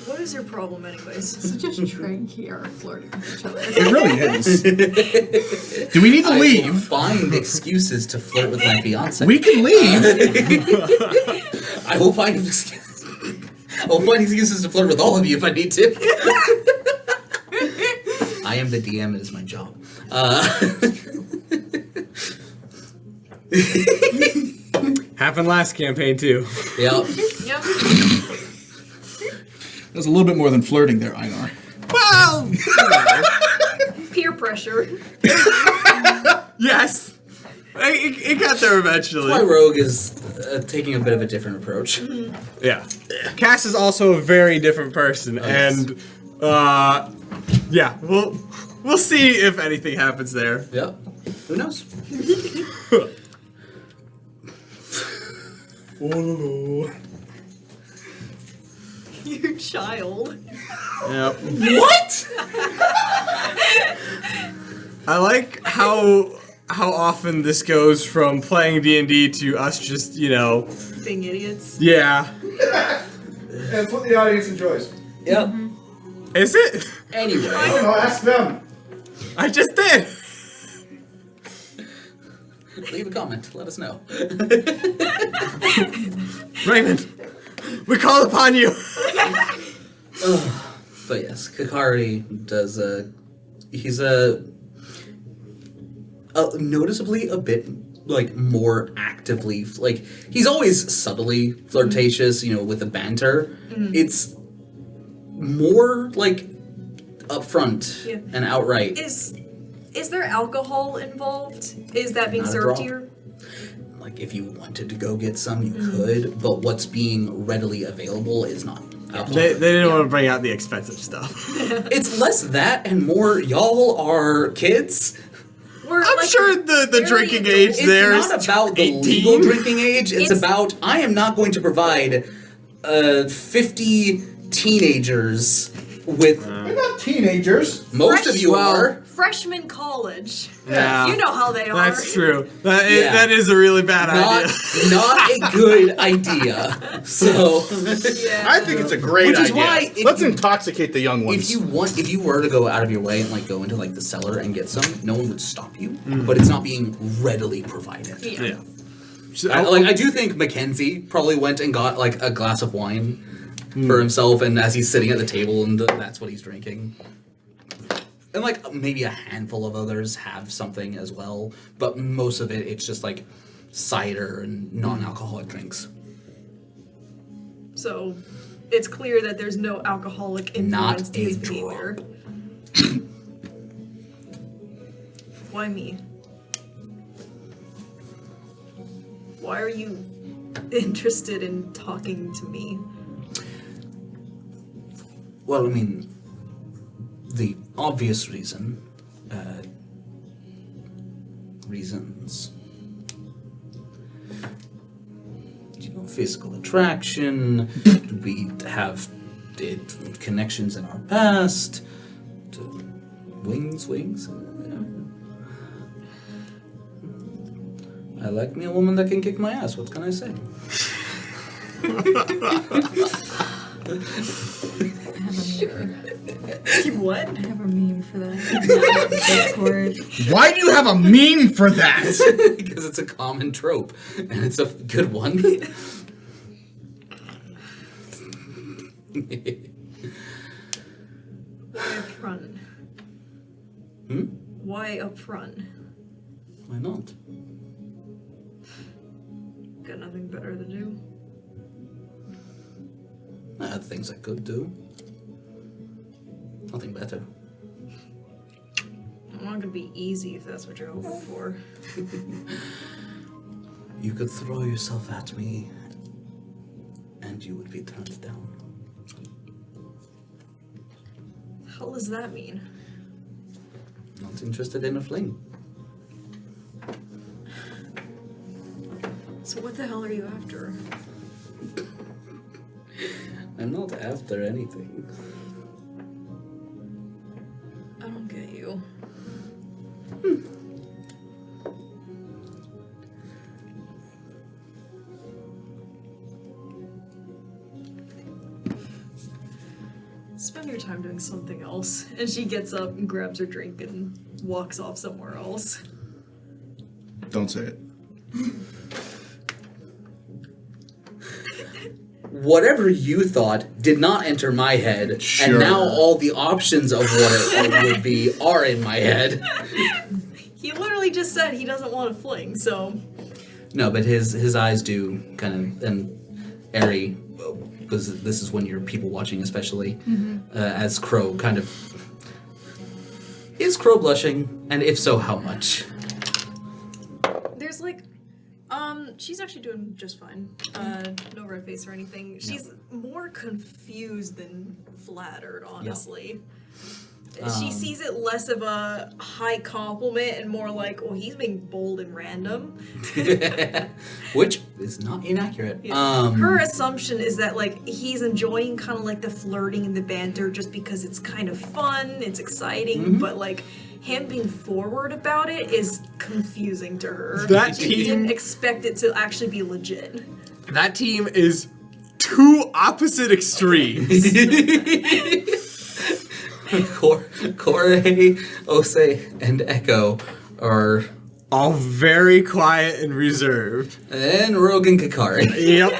What is your problem, anyways? Such a Trey and Kiera flirting with each other. It really is. Do we need to I leave? find excuses to flirt with my fiance. We can leave. I will find excuses. I will find excuses to flirt with all of you if I need to. I am the DM. It is my job. Happened last campaign, too. Yep. Yep. There's a little bit more than flirting there, Einar. Well, Peer pressure. yes. It got there eventually. My rogue is taking a bit of a different approach. Yeah. Cass is also a very different person, yes. and yeah, we'll see if anything happens there. Yep. Who knows? Your child. Yep. What? I like how often this goes from playing D&D to us just, Being idiots. yeah. That's what the audience enjoys. Yep. Is it? Anyway, I don't know, ask them. I just did. leave a comment. Let us know. Raymond, we call upon you. But yes, Kakari does. He's noticeably a bit like more actively like he's always subtly flirtatious, with the banter. It's more like upfront and outright. Is there alcohol involved? Is that being Not a served draw. here? Like if you wanted to go get some, you could, but what's being readily available is not alcohol. They didn't want to bring out the expensive stuff. It's less that and more y'all are kids. I'm sure the drinking age It's there is not about the 18. legal drinking age. It's It's- about I am not going to provide 50 teenagers with. They're not teenagers. Most of you are. Freshman college. Yeah. You know how they are. That's true. Yeah. That is a really bad idea. Not a good idea. So Yeah. I think it's a great Which is idea. why if Let's you- intoxicate the young ones. if you were to go out of your way and like go into like the cellar and get some, no one would stop you. But it's not being readily provided. Yeah. I do think Mackenzie probably went and got like a glass of wine for himself, and as he's sitting at the table, and that's what he's drinking. And like maybe a handful of others have something as well, but most of it's just like cider and non-alcoholic drinks. So it's clear that there's no alcoholic Not influence to a his drop. behavior. Why me? Why are you interested in talking to me? Well, I mean, the obvious reasons. Physical attraction. We have connections in our past. Wings. I like me a woman that can kick my ass. What can I say? What? I have a meme for that. Discord. Why do you have a meme for that? Because it's a common trope, and it's a good one. Why up front? Why up front? Why not? Got nothing better to do? I had things I could do. Nothing better. I'm not gonna be easy if that's what you're hoping for. You could throw yourself at me, and you would be turned down. The hell does that mean? Not interested in a fling. So what the hell are you after? I'm not after anything. I don't get you. Spend your time doing something else. And she gets up and grabs her drink and walks off somewhere else. Don't say it. Whatever you thought did not enter my head, Sure. and now all the options of what it would be are in my head. He literally just said he doesn't want to fling, so... No, but his eyes do kind of, and Ari, because this is when you're people watching, especially as Crow kind of is Crow blushing, and if so, how much? There's like, she's actually doing just fine. No red face or anything. She's more confused than flattered, honestly. She sees it less of a high compliment and more like, oh, he's being bold and random. Which is not inaccurate. Yeah. Her assumption is that like he's enjoying kind of like the flirting and the banter just because it's kind of fun, it's exciting, but like him being forward about it is confusing to her. That She team- didn't expect it to actually be legit. That team is two opposite extremes. Corey, Ose, and Echo are... All very quiet and reserved. And Rogan Kakari. Yep.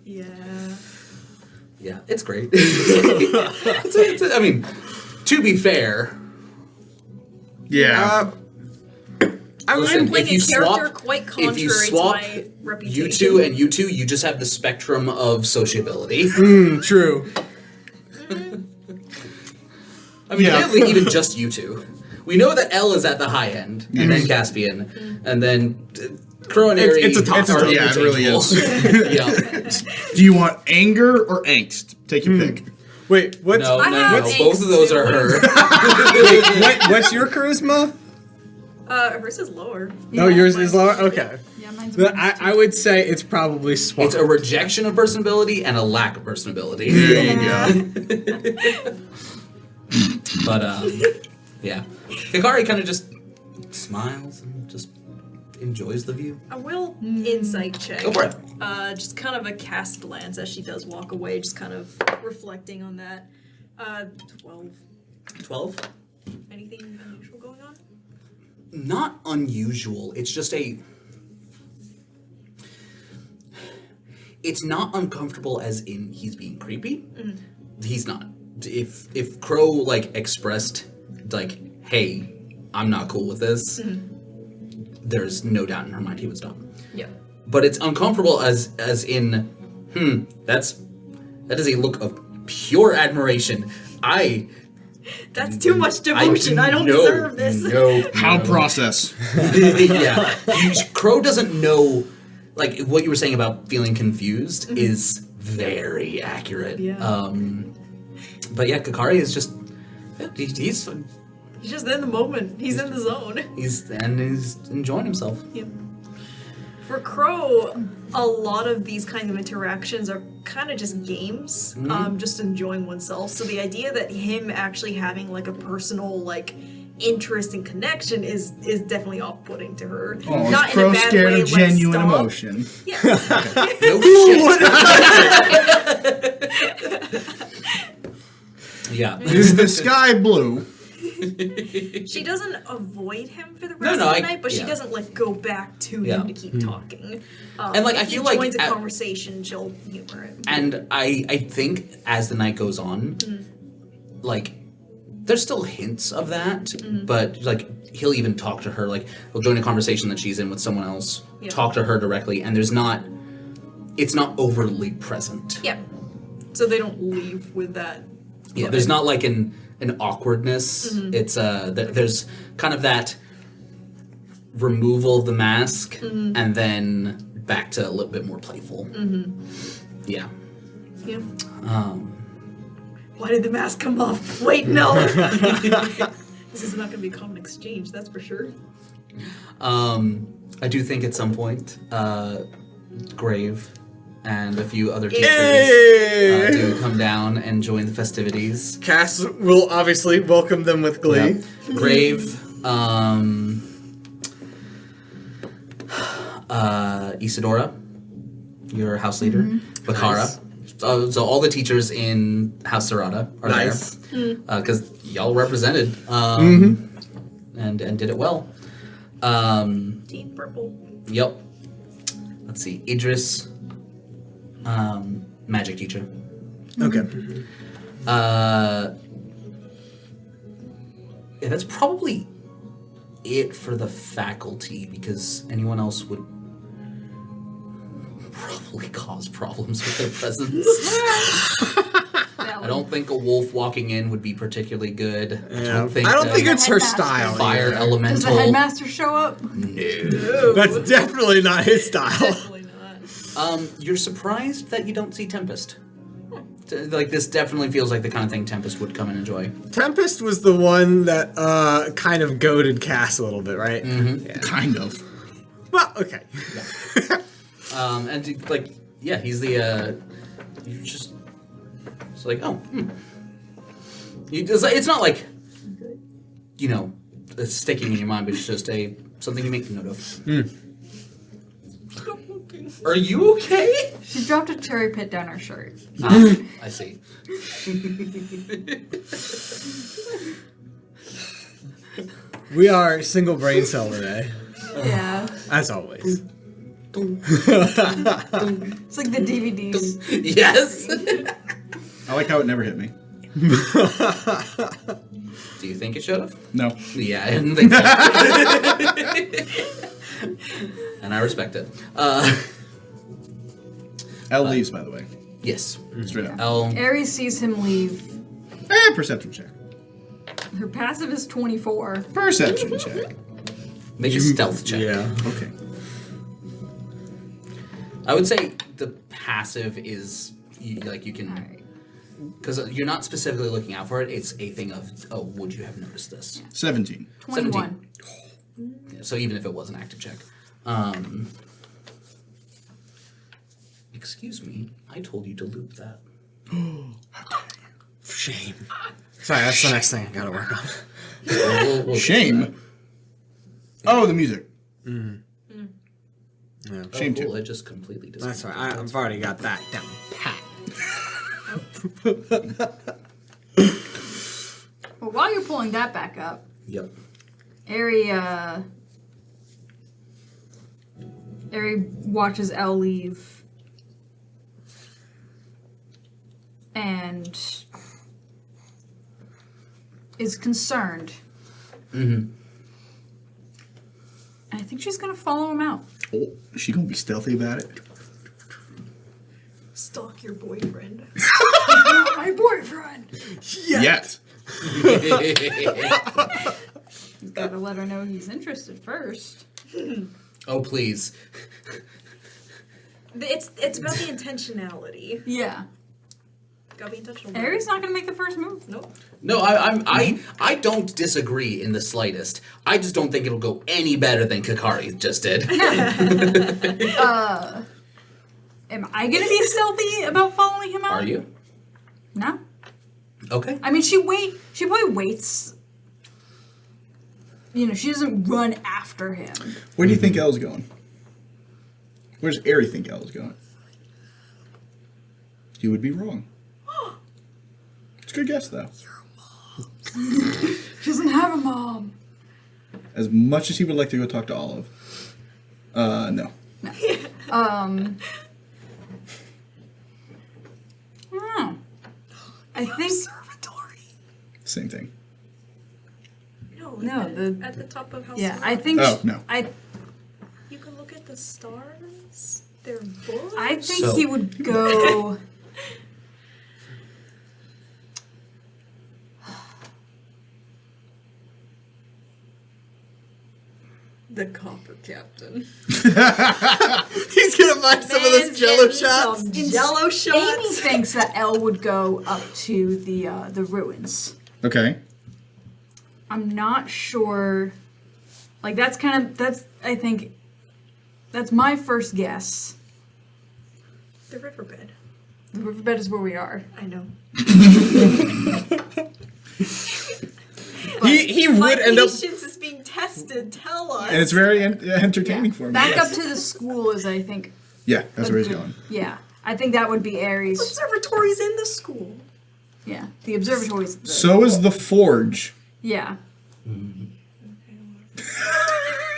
Yeah. Yeah, it's great. I mean, to be fair... Yeah. I Listen, mean, Like if you a character swap- quite if contrary you swap to my reputation. you two and you two, you just have the spectrum of sociability. true. I mean, Yeah. really, even just you two. We know that L is at the high end, and then Caspian, and then Crow and Aerie It's a toss. are Yeah, it really interchangeable. Yeah. Do you want anger or angst? Take your pick. Wait, what's No, I no, have no. Both of those angst are her. what's your charisma? Hers is lower. Oh, yours is lower? Okay. Yeah, mine's But minus I would say it's probably swap. It's a rejection of personability and a lack of personability. There you go. But, yeah. Hikari kind of just smiles and just enjoys the view. I will insight check. Go for it. Just kind of a cast glance as she does walk away, just kind of reflecting on that. 12. 12? Anything unusual going on? Not unusual. It's just it's not uncomfortable as in he's being creepy. He's not. If Crow like expressed like, hey, I'm not cool with this, there's no doubt in her mind he would stop. Yeah. But it's uncomfortable as in, that is a look of pure admiration. That's too much devotion. I don't deserve this. No. How process? Yeah. Crow doesn't know, like, what you were saying about feeling confused is very accurate. Yeah. But yeah, Kakari is just, he's He's just in the moment. He's in the zone. he's enjoying himself. Yeah. For Crow, a lot of these kinds of interactions are kind of just games, just enjoying oneself. So the idea that him actually having like a personal like interest and connection is definitely off-putting to her. Oh, Not is Crow in a bad scared way, of like, genuine stop. emotion? Yeah. No shit. Yeah. Is the sky blue? She doesn't avoid him for the No, rest no, of the I- night, but she yeah. doesn't like go back to Yeah. him to keep talking. And, like, I if feel he like joins a at- conversation, she'll humor it. And I think as the night goes on, like, there's still hints of that, but like he'll even talk to her, like he'll join a conversation that she's in with someone else, Yeah. talk to her directly, and it's not overly present. Yeah. So they don't leave with that. Yeah, there's not like an awkwardness. It's there's kind of that removal of the mask and then back to a little bit more playful. Yeah. Yeah. Um, Why did the mask come off? Wait, no. This is not going to be a common exchange, that's for sure. I do think at some point, Grave and a few other teachers Yay! do come down and join the festivities. Cass will obviously welcome them with glee. Yep. Grave, Isadora, your house leader, Bakara. So all the teachers in House Sarada are Nice. there because y'all represented and did it well. Team Purple. Yep. Let's see, Idris, magic teacher. Okay. Yeah, that's probably it for the faculty because anyone else would probably cause problems with their presence. I don't think a wolf walking in would be particularly good. I don't think it's her Headmaster. style. fire either. Does elemental. the headmaster show up? No. That's definitely not his style. Definitely not. You're surprised that you don't see Tempest. Like, this definitely feels like the kind of thing Tempest would come and enjoy. Tempest was the one that kind of goaded Cass a little bit, right? Mm-hmm. Yeah. Kind of. Well, okay. And, like, yeah, he's the, you just, it's like, oh, it's not like, you know, it's sticking in your mind, but it's just something you make note of. Are you okay? She dropped a cherry pit down her shirt. I see. We are single brain cell today, Yeah. as always. It's like the DVDs. Yes. I like how it never hit me. Do you think it should have? No. Yeah, I didn't think so. And I respect it. Elle leaves, by the way. Yes. Straight up. Ares sees him leave. Perception check. Her passive is 24. Perception check. Make a stealth check. Yeah. Okay. I would say the passive is you can, Alright. because you're not specifically looking out for it. It's a thing of, oh, would you have noticed this? 17. 21. Yeah, so even if it was an active check. Excuse me, I told you to loop that. Shame. Sorry, that's the next thing I gotta work on. We'll Shame. Oh, the music. Yeah. Shame cool. too. It just completely does. That's right. I've already got that down pat. Well, while you're pulling that back up, Yep. Ari watches Elle leave and is concerned. Mm-hmm. I think she's gonna follow him out. Oh, is she gonna be stealthy about it? Stalk your boyfriend. My boyfriend. Yet. Gotta let her know he's interested first. Oh, please. It's about the intentionality. Yeah. Gotta be intentional. Aries not gonna make the first move. Nope. No, I don't disagree in the slightest. I just don't think it'll go any better than Kakari just did. Am I gonna be stealthy about following him out? Are you? No. Okay. I mean, she probably waits. You know, she doesn't run after him. Where do you think Elle's going? Where does Ari think Elle's going? You would be wrong. It's a good guess, though. She doesn't have a mom. As much as he would like to go talk to Olive. No. Oh. I think. Same thing. No, at the top of house. Yeah, one. I think. Oh, no. You can look at the stars. They're bullets. I think So- he would go. the copper captain. He's gonna buy some of those Jello shots. Jello Amy shots. thinks that Elle would go up to the ruins. Okay. I'm not sure. Like that's I think that's my first guess. The riverbed. The riverbed is where we are. I know. He My would end up. patience is being tested. Tell us. And it's very entertaining for me. Back yes. up to the school is I think. Yeah, that's where he's good- going. Yeah, I think that would be Aries. Observatory's in the school. Yeah, the observatory's. So is the Forge. Yeah.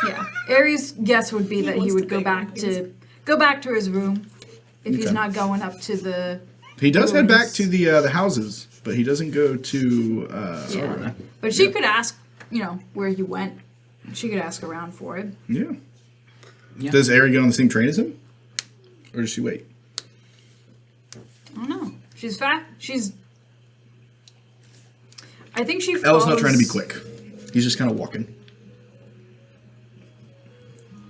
Yeah. Aries' guess would be that he wants would to go bang back to his room if he's Okay. not going up to the. He does head back Ruins. to the houses, but he doesn't go to. Yeah. But she could ask, where he went. She could ask around for it. Yeah. Yeah. Does Ari get on the same train as him, or does she wait? I don't know. She's fat. I think she. Ella's not follows- trying to be quick. He's just kind of walking.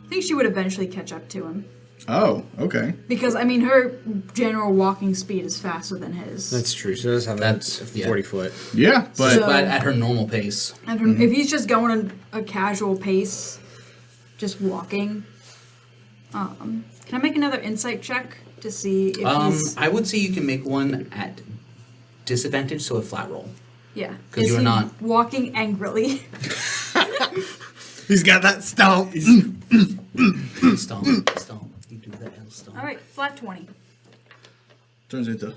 I think she would eventually catch up to him. Oh, okay. Because, I mean, her general walking speed is faster than his. That's true. She does have That's- that yeah. 40 foot. Yeah, but So- But at her normal pace. I don't, If he's just going a casual pace, just walking, can I make another insight check to see if he's... I would say you can make one at disadvantage, so a flat roll. Yeah. 'cause Is you're he not- walking angrily? He's got that stomp. Stomp, stomp. You do that L stomp. All right, flat 20. turns into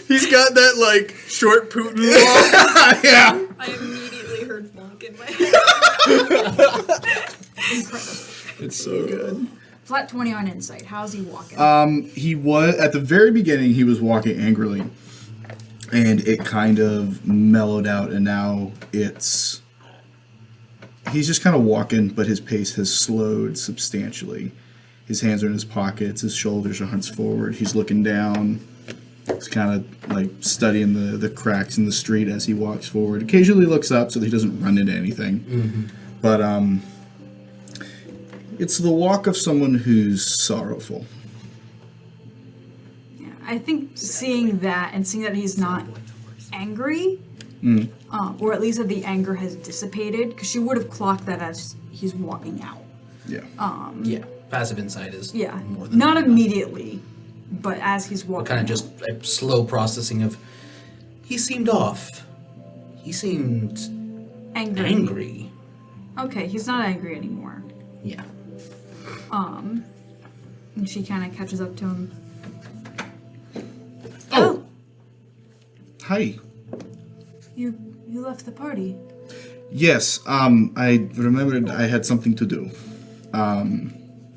He's got that, like, short Putin walk. yeah. I immediately heard Monk in my head. It's so good. Flat 20 on insight. How's he walking? He was at the very beginning. He was walking angrily, and it kind of mellowed out, and now he's just kind of walking, but his pace has slowed substantially. His hands are in his pockets. His shoulders are hunched forward. He's looking down. He's kind of like studying the cracks in the street as he walks forward. Occasionally looks up so that he doesn't run into anything. Mm-hmm. But it's the walk of someone who's sorrowful. Yeah, I think seeing that and seeing that he's not angry, or at least that the anger has dissipated, because she would have clocked that as he's walking out. Yeah. Yeah, passive insight is Yeah, more than not enough. immediately, but as he's walking Kind of out. just a slow processing of, he seemed off. He seemed angry. Okay, he's not angry anymore. Yeah. And she kind of catches up to him. Oh. Hi. You left the party. Yes, I remembered I had something to do.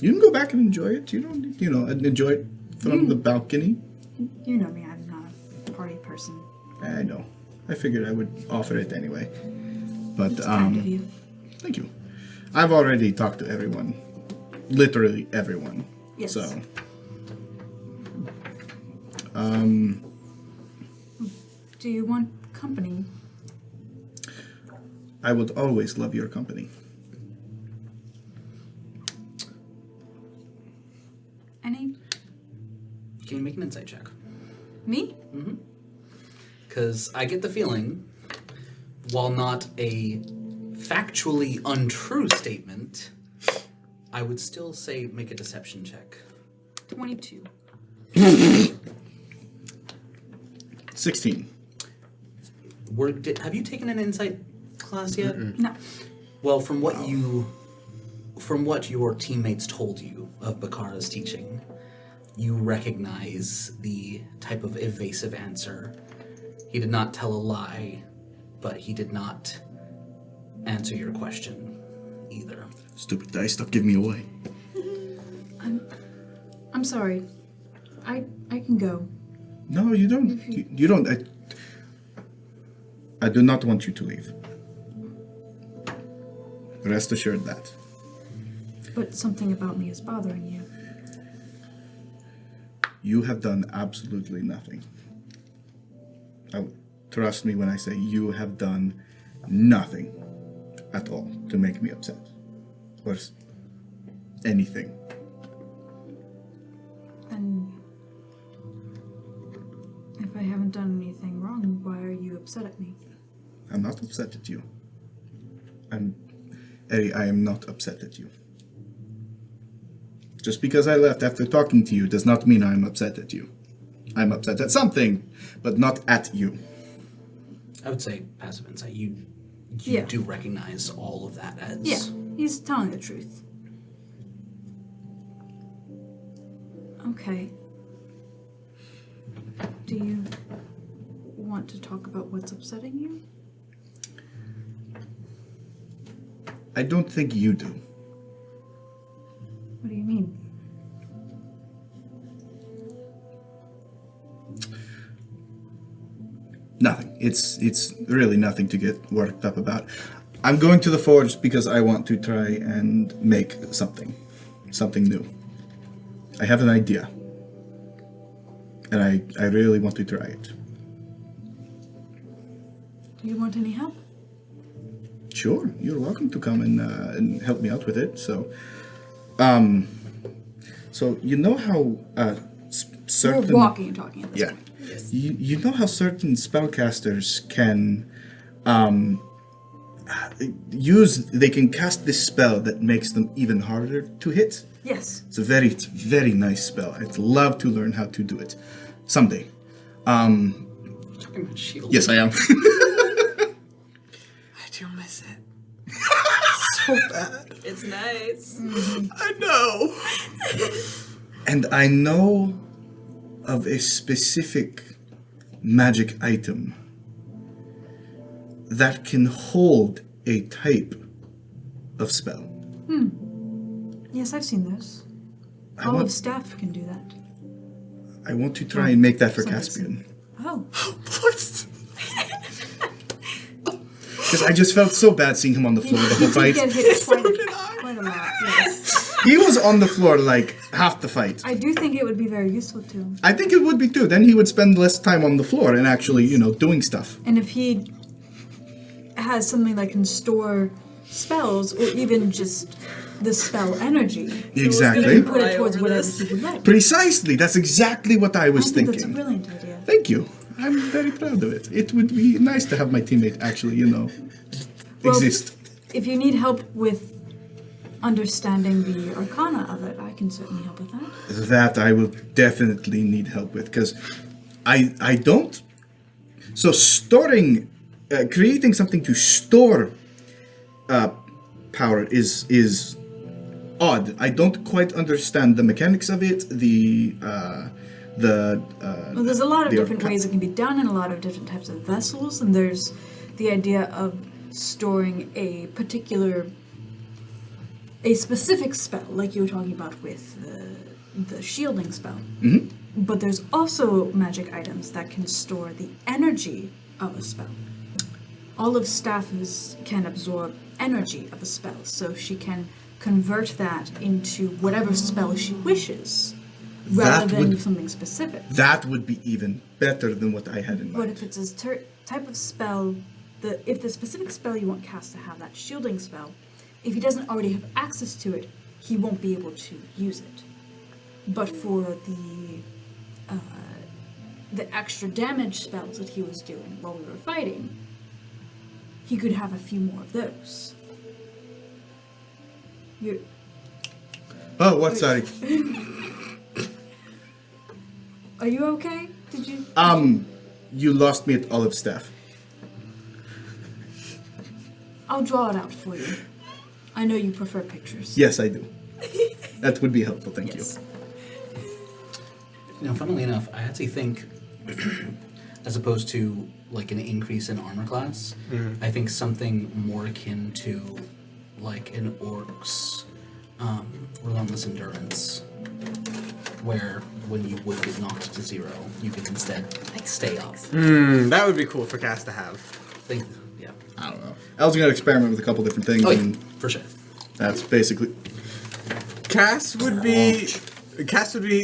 You can go back and enjoy it. You don't, enjoy it from the balcony. You know me, I'm not a party person. I know. I figured I would offer it anyway. But, It's kind of you. thank you. I've already talked to everyone. Literally everyone. Yes. So, Do you want company? I would always love your company. Any? Can you make an insight check? Me? Because I get the feeling, while not a factually untrue statement, I would still say make a deception check. 22. 16. Have you taken an insight class yet? No. Well, from what your teammates told you of Bakara's teaching, you recognize the type of evasive answer. He did not tell a lie, but he did not answer your question either. Stupid dice, stop giving me away. I'm sorry. I can go. No, you don't. You don't. I do not want you to leave. Rest assured that. But something about me is bothering you. You have done absolutely nothing. Trust me when I say you have done nothing at all to make me upset. Or anything. And if I haven't done anything wrong, why are you upset at me? I'm not upset at you. Eddie, I am not upset at you. Just because I left after talking to you does not mean I'm upset at you. I'm upset at something, but not at you. I would say passive insight. You Yeah. do recognize all of that as Yeah, he's telling the truth. Okay. Do you want to talk about what's upsetting you? I don't think you do. What do you mean? Nothing. It's really nothing to get worked up about. I'm going to the forge because I want to try and make something new. I have an idea, and I really want to try it. Do you want any help? Sure, you're welcome to come and help me out with it. So, so you know how certain We're walking and talking at this yeah, point. you know how certain spellcasters can they can cast this spell that makes them even harder to hit. Yes. It's a very nice spell. I'd love to learn how to do it someday. Talking about shield. Yes, I am. I do miss it. So bad. It's nice. I know. And I know of a specific magic item that can hold a type of spell. Yes, I've seen those. I All want- of staff can do that. I want to try and make that for Sorry. Caspian. Oh. What? Because I just felt so bad seeing him on the floor the whole He fight. did get hit quite a lot, yes. He was on the floor like half the fight. I do think it would be very useful to him. I think it would be too. Then he would spend less time on the floor and actually, doing stuff. And if he has something that can store spells, or even just the spell energy, Exactly. he can put it Cry towards over whatever this. he would like. Precisely. That's exactly what I was I think that's a thinking. brilliant idea. Thank you. I'm very proud of it. It would be nice to have my teammate actually, Well, exist. If you need help with understanding the arcana of it, I can certainly help with that. That I will definitely need help with, because I don't. So creating something to store power is odd. I don't quite understand the mechanics of it. Well, there's a lot of the different arcana. ways it can be done in a lot of different types of vessels, and there's the idea of storing a specific spell, like you were talking about with the shielding spell. Mm-hmm. But there's also magic items that can store the energy of a spell. All of staff can absorb energy of a spell, so she can convert that into whatever spell she wishes, rather That than would- something specific. That would be even better than what I had in But mind. if it's a type of spell, if the specific spell you want cast to have that shielding spell, if he doesn't already have access to it, he won't be able to use it. But for the extra damage spells that he was doing while we were fighting, he could have a few more of those. You Oh, what? Sorry. are you okay? Did you? You lost me at Olive Staff. I'll draw it out for you. I know you prefer pictures. Yes, I do. That would be helpful. Thank Yes. Funnily enough, I actually think, as opposed to like an increase in armor class, I think something more akin to like an orc's relentless endurance, where when you would get knocked to zero, you can instead like stay up. That would be cool for Cass to have. Think, yeah. I don't know. I was going to experiment with a couple different things, Oh, yeah, and for sure. that's basically. Cass would be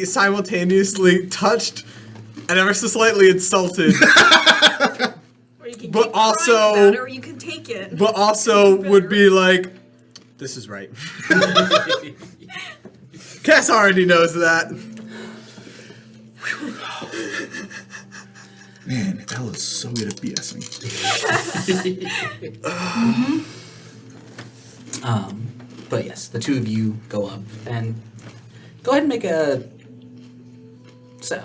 simultaneously touched and ever so slightly insulted, Or you can But keep crying also- about it, or you can take it. but also would be like, "This is right." Cass already knows that. Man, Elle is so good at BSing. But yes, the two of you go up and go ahead and make I'll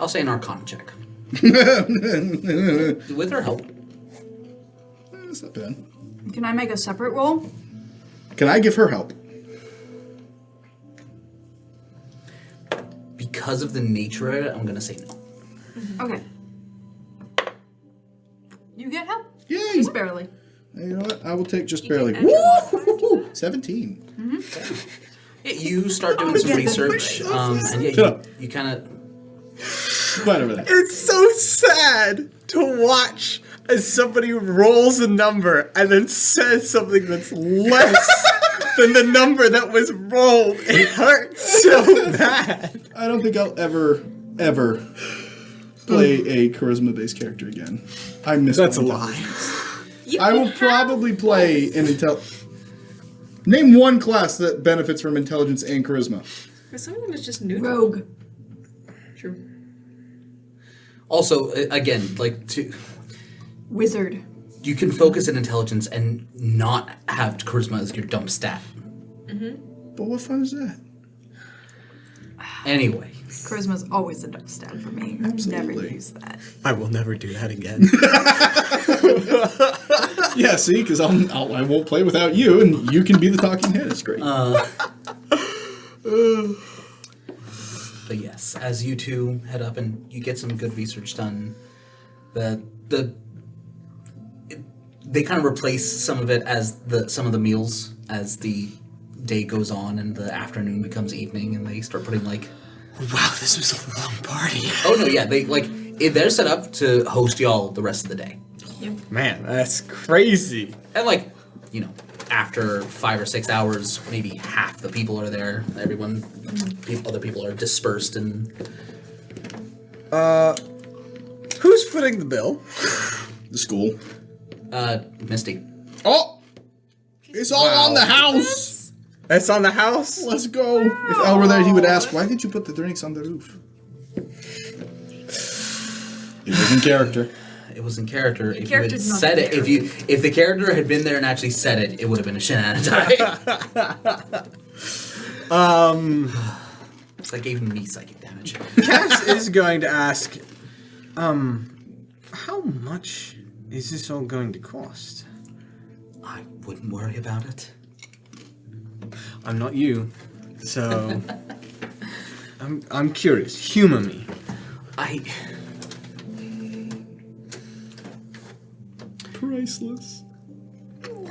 say an Arcana check. With her help. That's not bad. Can I make a separate roll? Can I give her help? Because of the nature of it, I'm gonna say no. Okay. You get help? Yay! Just barely. You know what? I will take just You barely. can add your modifier to 17. Yeah, you start doing some research, and yeah, Shut up. you kind of. Quiet over there. It's so sad to watch as somebody rolls a number and then says something that's less than the number that was rolled. It hurts so bad. I don't think I'll ever play a charisma-based character again. I miss That's a my lie. I will probably play an Name one class that benefits from intelligence and charisma. Some of them is just neutral. Rogue. True. Also, again, like Wizard. you can focus in intelligence and not have charisma as your dump stat. But what fun is that? Anyway, Charisma's always a dump stat for me. Absolutely. Never use that. I will never do that again. Yeah, see, because I won't play without you, and you can be the talking head. It's great. but yes, as you two head up and you get some good research done, they kind of replace some of it as some of the meals as the day goes on and the afternoon becomes evening, and they start putting like. Wow, this was a long party. Oh no, yeah, they're set up to host y'all the rest of the day. Man, that's crazy. And after 5 or 6 hours, maybe half the people are there. Other people are dispersed and. Who's footing the bill? The school. Misty. Oh! It's all on the house! That's on the house? Let's go. If Al were there, he would ask, why did you put the drinks on the roof? It was in character. It was in character. If you had character's not said it, there. if the character had been there and actually said it, it would have been a shenanigan. It's like giving me psychic damage. Cass is going to ask, how much is this all going to cost? I wouldn't worry about it. I'm not you, so I'm curious. Humor me. Priceless. Let me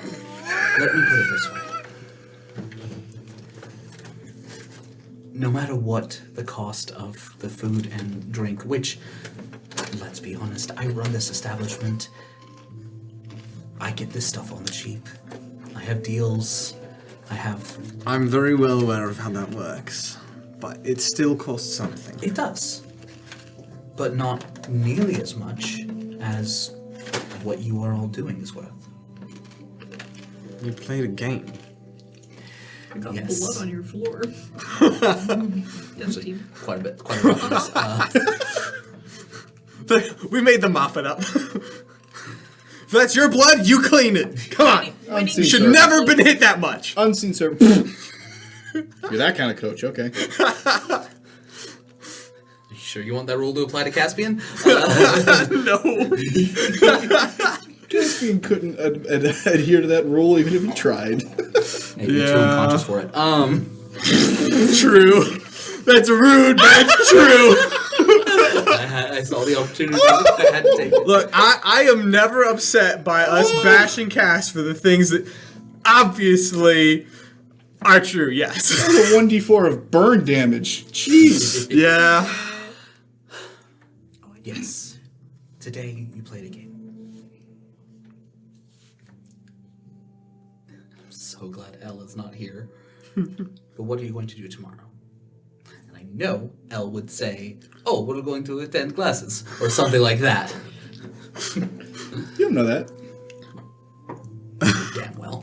put it this way. No matter what the cost of the food and drink, which, let's be honest, I run this establishment. I get this stuff on the cheap. I have deals. I'm very well aware of how that works, but it still costs something. It does. But not nearly as much as what you are all doing is worth. You played a game. I got Yes. blood on your floor. Actually, quite a bit. We made them mop it up. If that's your blood, you clean it. Come on. Unseen You should servant. never been hit that much. Unseen servant. You're that kind of coach, okay. You sure you want that rule to apply to Caspian? No. Caspian couldn't adhere to that rule even if he tried. Hey, you're too unconscious for it. True. That's rude, but it's true. I saw the opportunity. I had to take it. Look, I am never upset by us bashing Cass for the things that obviously are true, yes. A 1d4 of burn damage. Jeez. Yeah. Yes. Today you played a game. I'm so glad Elle is not here. But what are you going to do tomorrow? And I know Elle would say, "Oh, we're going to attend classes," or something like that. You don't know that. Damn well.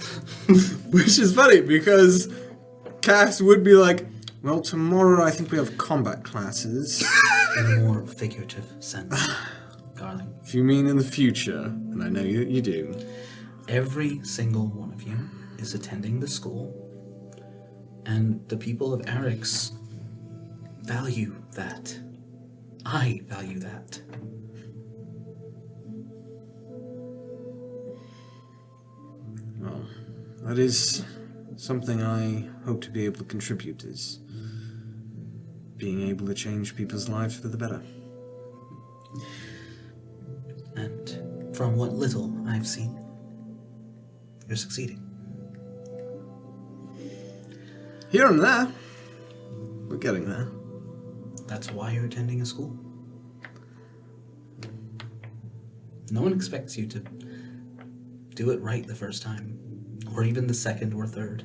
Which is funny because Cass would be like, well, tomorrow I think we have combat classes. In a more figurative sense, darling. If you mean in the future, and I know you do. Every single one of you is attending the school, and the people of Arix value that. I value that. Well, that is something I hope to be able to contribute, is being able to change people's lives for the better. And from what little I've seen, you're succeeding. Here and there. We're getting there. That's why you're attending a school. No one expects you to do it right the first time, or even the second or third.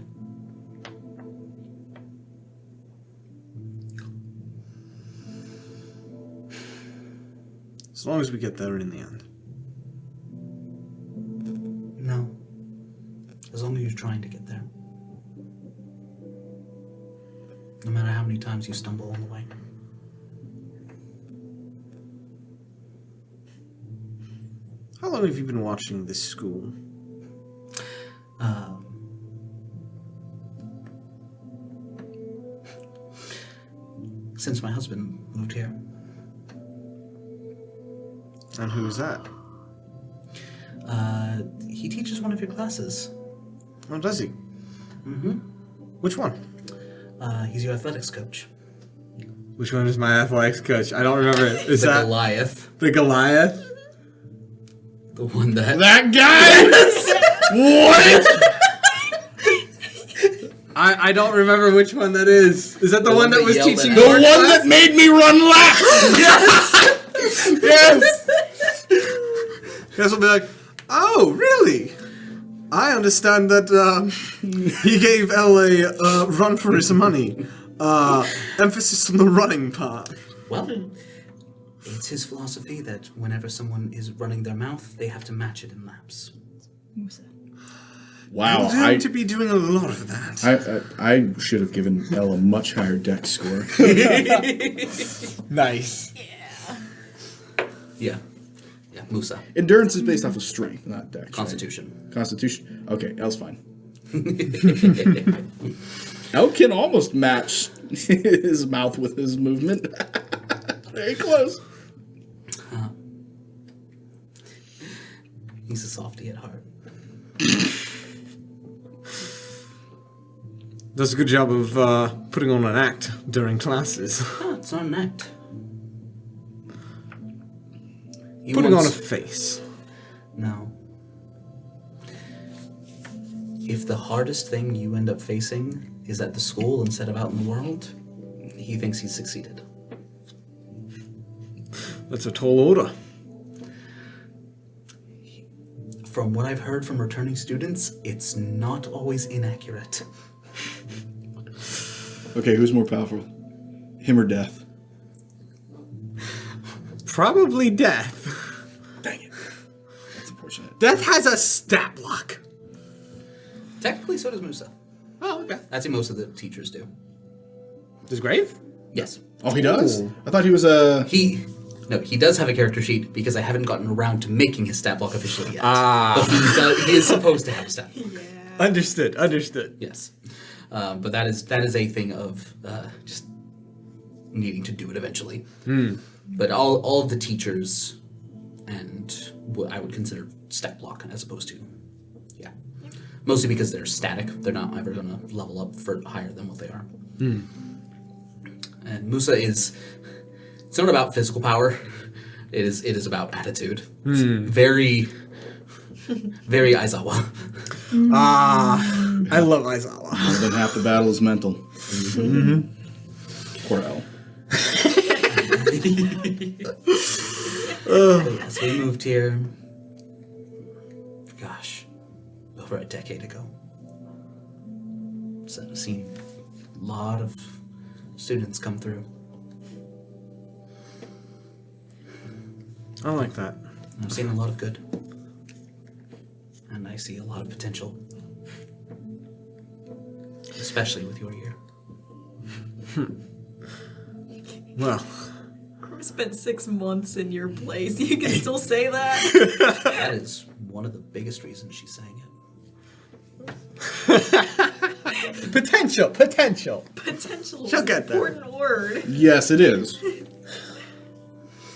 As long as we get there in the end. you're trying to get there. No matter how many times you stumble on the way. How long have you been watching this school? Since my husband moved here. And who is that? He teaches one of your classes. Oh, does he? Mm-hmm. Which one? He's your athletics coach. Which one is my athletics coach? I don't remember it. Is the that Goliath. the Goliath? The one that... That guy? What? I don't remember which one that is. Is that the one that was yelled teaching at The your one class? that made me run laps! Yes! Guys will be like, oh, really? I understand that he gave Elle a run for his money. Emphasis on the running part. Well, it's his philosophy that whenever someone is running their mouth, they have to match it in laps. Wow, You seem to be doing a lot of that. I should have given Elle a much higher dex score. Nice. Yeah. Yeah, Musa. Endurance is based off of strength, not dex. right? Constitution. Constitution? Okay, Elle's fine. Elle can almost match his mouth with his movement. Very close. He's a softie at heart. Does a good job of putting on an act during classes. Oh, it's not an act. He Putting on a wants- face. No. If the hardest thing you end up facing is at the school instead of out in the world, he thinks he's succeeded. That's a tall order. From what I've heard from returning students, it's not always inaccurate. Okay, who's more powerful? Him or death? Probably Death. Dang it. That's unfortunate. Death has a stat block. Technically, so does Musa. Oh, okay. That's what most of the teachers do. Does Grave? Yes. Oh, he does? Ooh. I thought he was a... He does have a character sheet because I haven't gotten around to making his stat block officially yet. Ah. But he is supposed to have a stat block. Understood. Yes. But that is a thing of just needing to do it eventually. But all of the teachers and what I would consider stat block as opposed to, yeah. Mostly because they're static. They're not ever going to level up for higher than what they are. And Musa is... It's not about physical power. It is about attitude. It's very, very Aizawa. I love Aizawa. Then half the battle is mental. Poor Elle. Yes, we moved here. Gosh, over a decade ago. So I've seen a lot of students come through. I like that. I've seen a lot of good. And I see a lot of potential. Especially with your year. Well, Crow spent 6 months in your place. You can still say that? That is one of the biggest reasons she's saying it. potential. Potential She'll is get an there. important word. Yes, it is.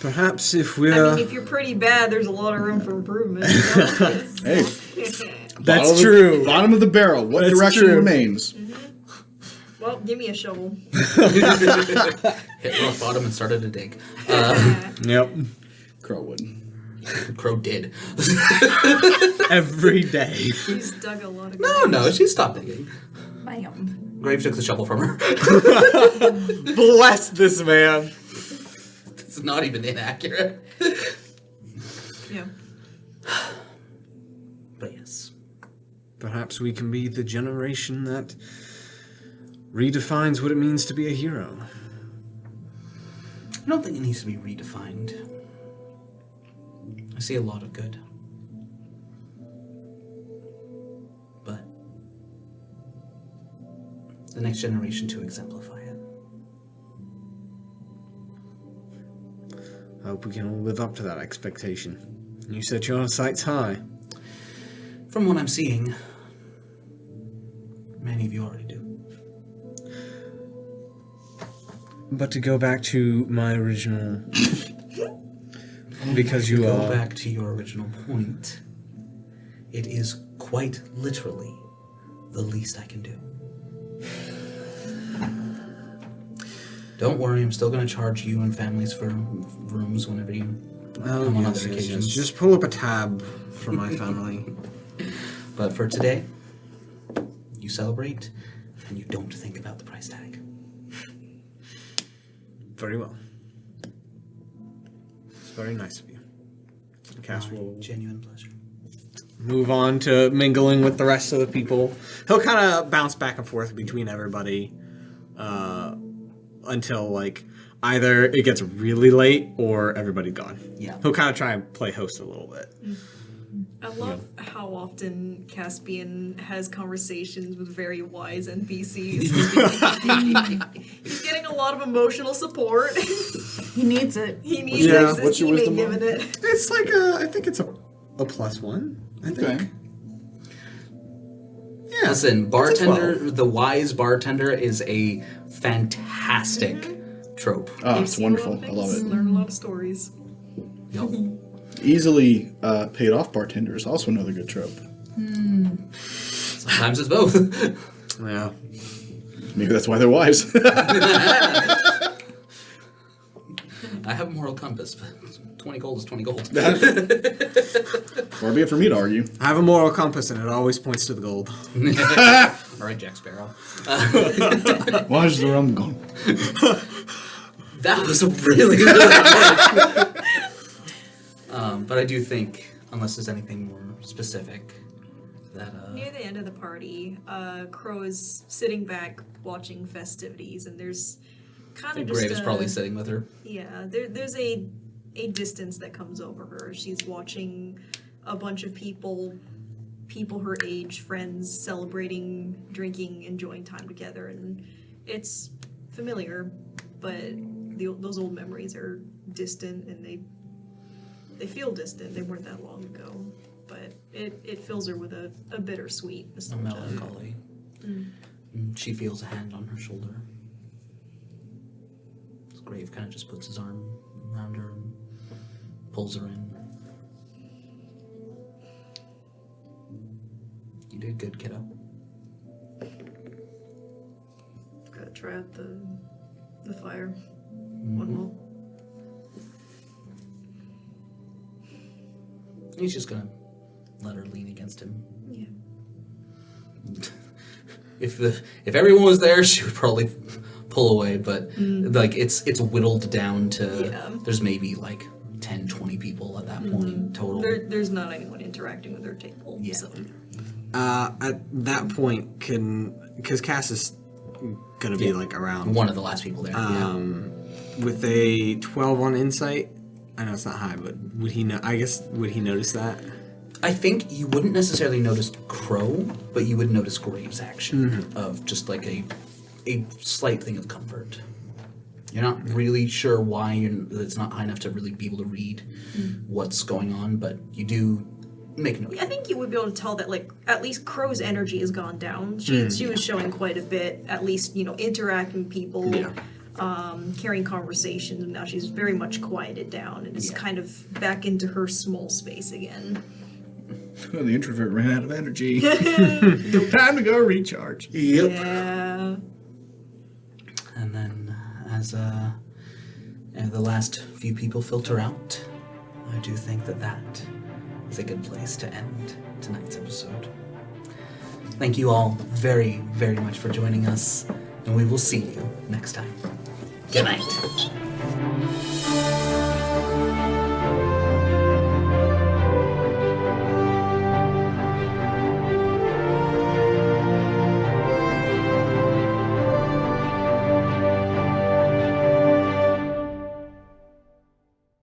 Perhaps if I we're... mean, if you're pretty bad, there's a lot of room for improvement. You know? Hey, That's true. Bottom of the barrel. What That's direction true. remains? Well, give me a shovel. Hit rock bottom and started to dig. Yep. Crowwood. Crow did. Every day. She's dug a lot of No, she stopped digging. Bam. Grave took the shovel from her. Bless this man. It's not even inaccurate. Yeah. But yes. Perhaps we can be the generation that redefines what it means to be a hero. I don't think it needs to be redefined. I see a lot of good. But the next generation to exemplify it. I hope we can all live up to that expectation. You set your sights high. From what I'm seeing, many of you already do. But to go back to my original... because you Go are... back to your original point. It is quite literally the least I can do. Don't worry, I'm still going to charge you and families for rooms whenever you come on other occasions. Just pull up a tab for my family. But for today, you celebrate and you don't think about the price tag. Very well. It's very nice of you. Cass My will genuine pleasure. move on to mingling with the rest of the people. He'll kind of bounce back and forth between everybody until, like, either it gets really late or everybody's gone. Yeah. He'll kind of try and play host a little bit. I love how often Caspian has conversations with very wise NPCs. He's getting a lot of emotional support. He needs it. He needs Yeah. it. What's your His wisdom teammate roll? giving it. It's like I think it's a +1, I think. Okay. Yeah. Listen, bartender, 12. the wise bartender is a fantastic trope. Oh, You it's see wonderful. a lot of I love things, it. Learn a lot of stories. Yup. Easily paid off bartender is also another good trope. Sometimes it's both. Yeah. Maybe that's why they're wise. I have a moral compass, but 20 gold is 20 gold. Far be it for me to argue. I have a moral compass and it always points to the gold. All right, Jack Sparrow. Why is the rum gone? That was a really good but I do think, unless there's anything more specific, that Near the end of the party, Crow is sitting back watching festivities, and there's kind of just Grave is probably sitting with her. Yeah, there's a distance that comes over her. She's watching a bunch of people her age, friends, celebrating, drinking, enjoying time together, and it's familiar, but those old memories are distant, and they feel distant. They weren't that long ago, but it fills her with a bittersweet A nostalgia. melancholy. And she feels a hand on her shoulder. Grave kind of just puts his arm around her and pulls her in. You did good, kiddo. Gotta try out the fire. One more. He's just gonna let her lean against him. Yeah. If everyone was there, she would probably pull away, but like it's whittled down to Yeah. there's maybe like 10, 20 people at that point total. There's not anyone interacting with her table. Yeah. So. At that point, because Cass is gonna be like around One of the last people there. with a 12 on insight. I know it's not high, but would he know? I guess would he notice that? I think you wouldn't necessarily notice Crow, but you would notice Graves' action of just like a slight thing of comfort. You're not really sure why it's not high enough to really be able to read what's going on, but you do make note. I think you would be able to tell that, like, at least Crow's energy has gone down. She was showing quite a bit, at least, interacting with people, carrying conversations, and now she's very much quieted down and is kind of back into her small space again. The introvert ran out of energy. Time to go recharge. Yep. Yeah. And then, as the last few people filter out, I do think that is a good place to end tonight's episode. Thank you all very, very much for joining us, and we will see you next time. Good night.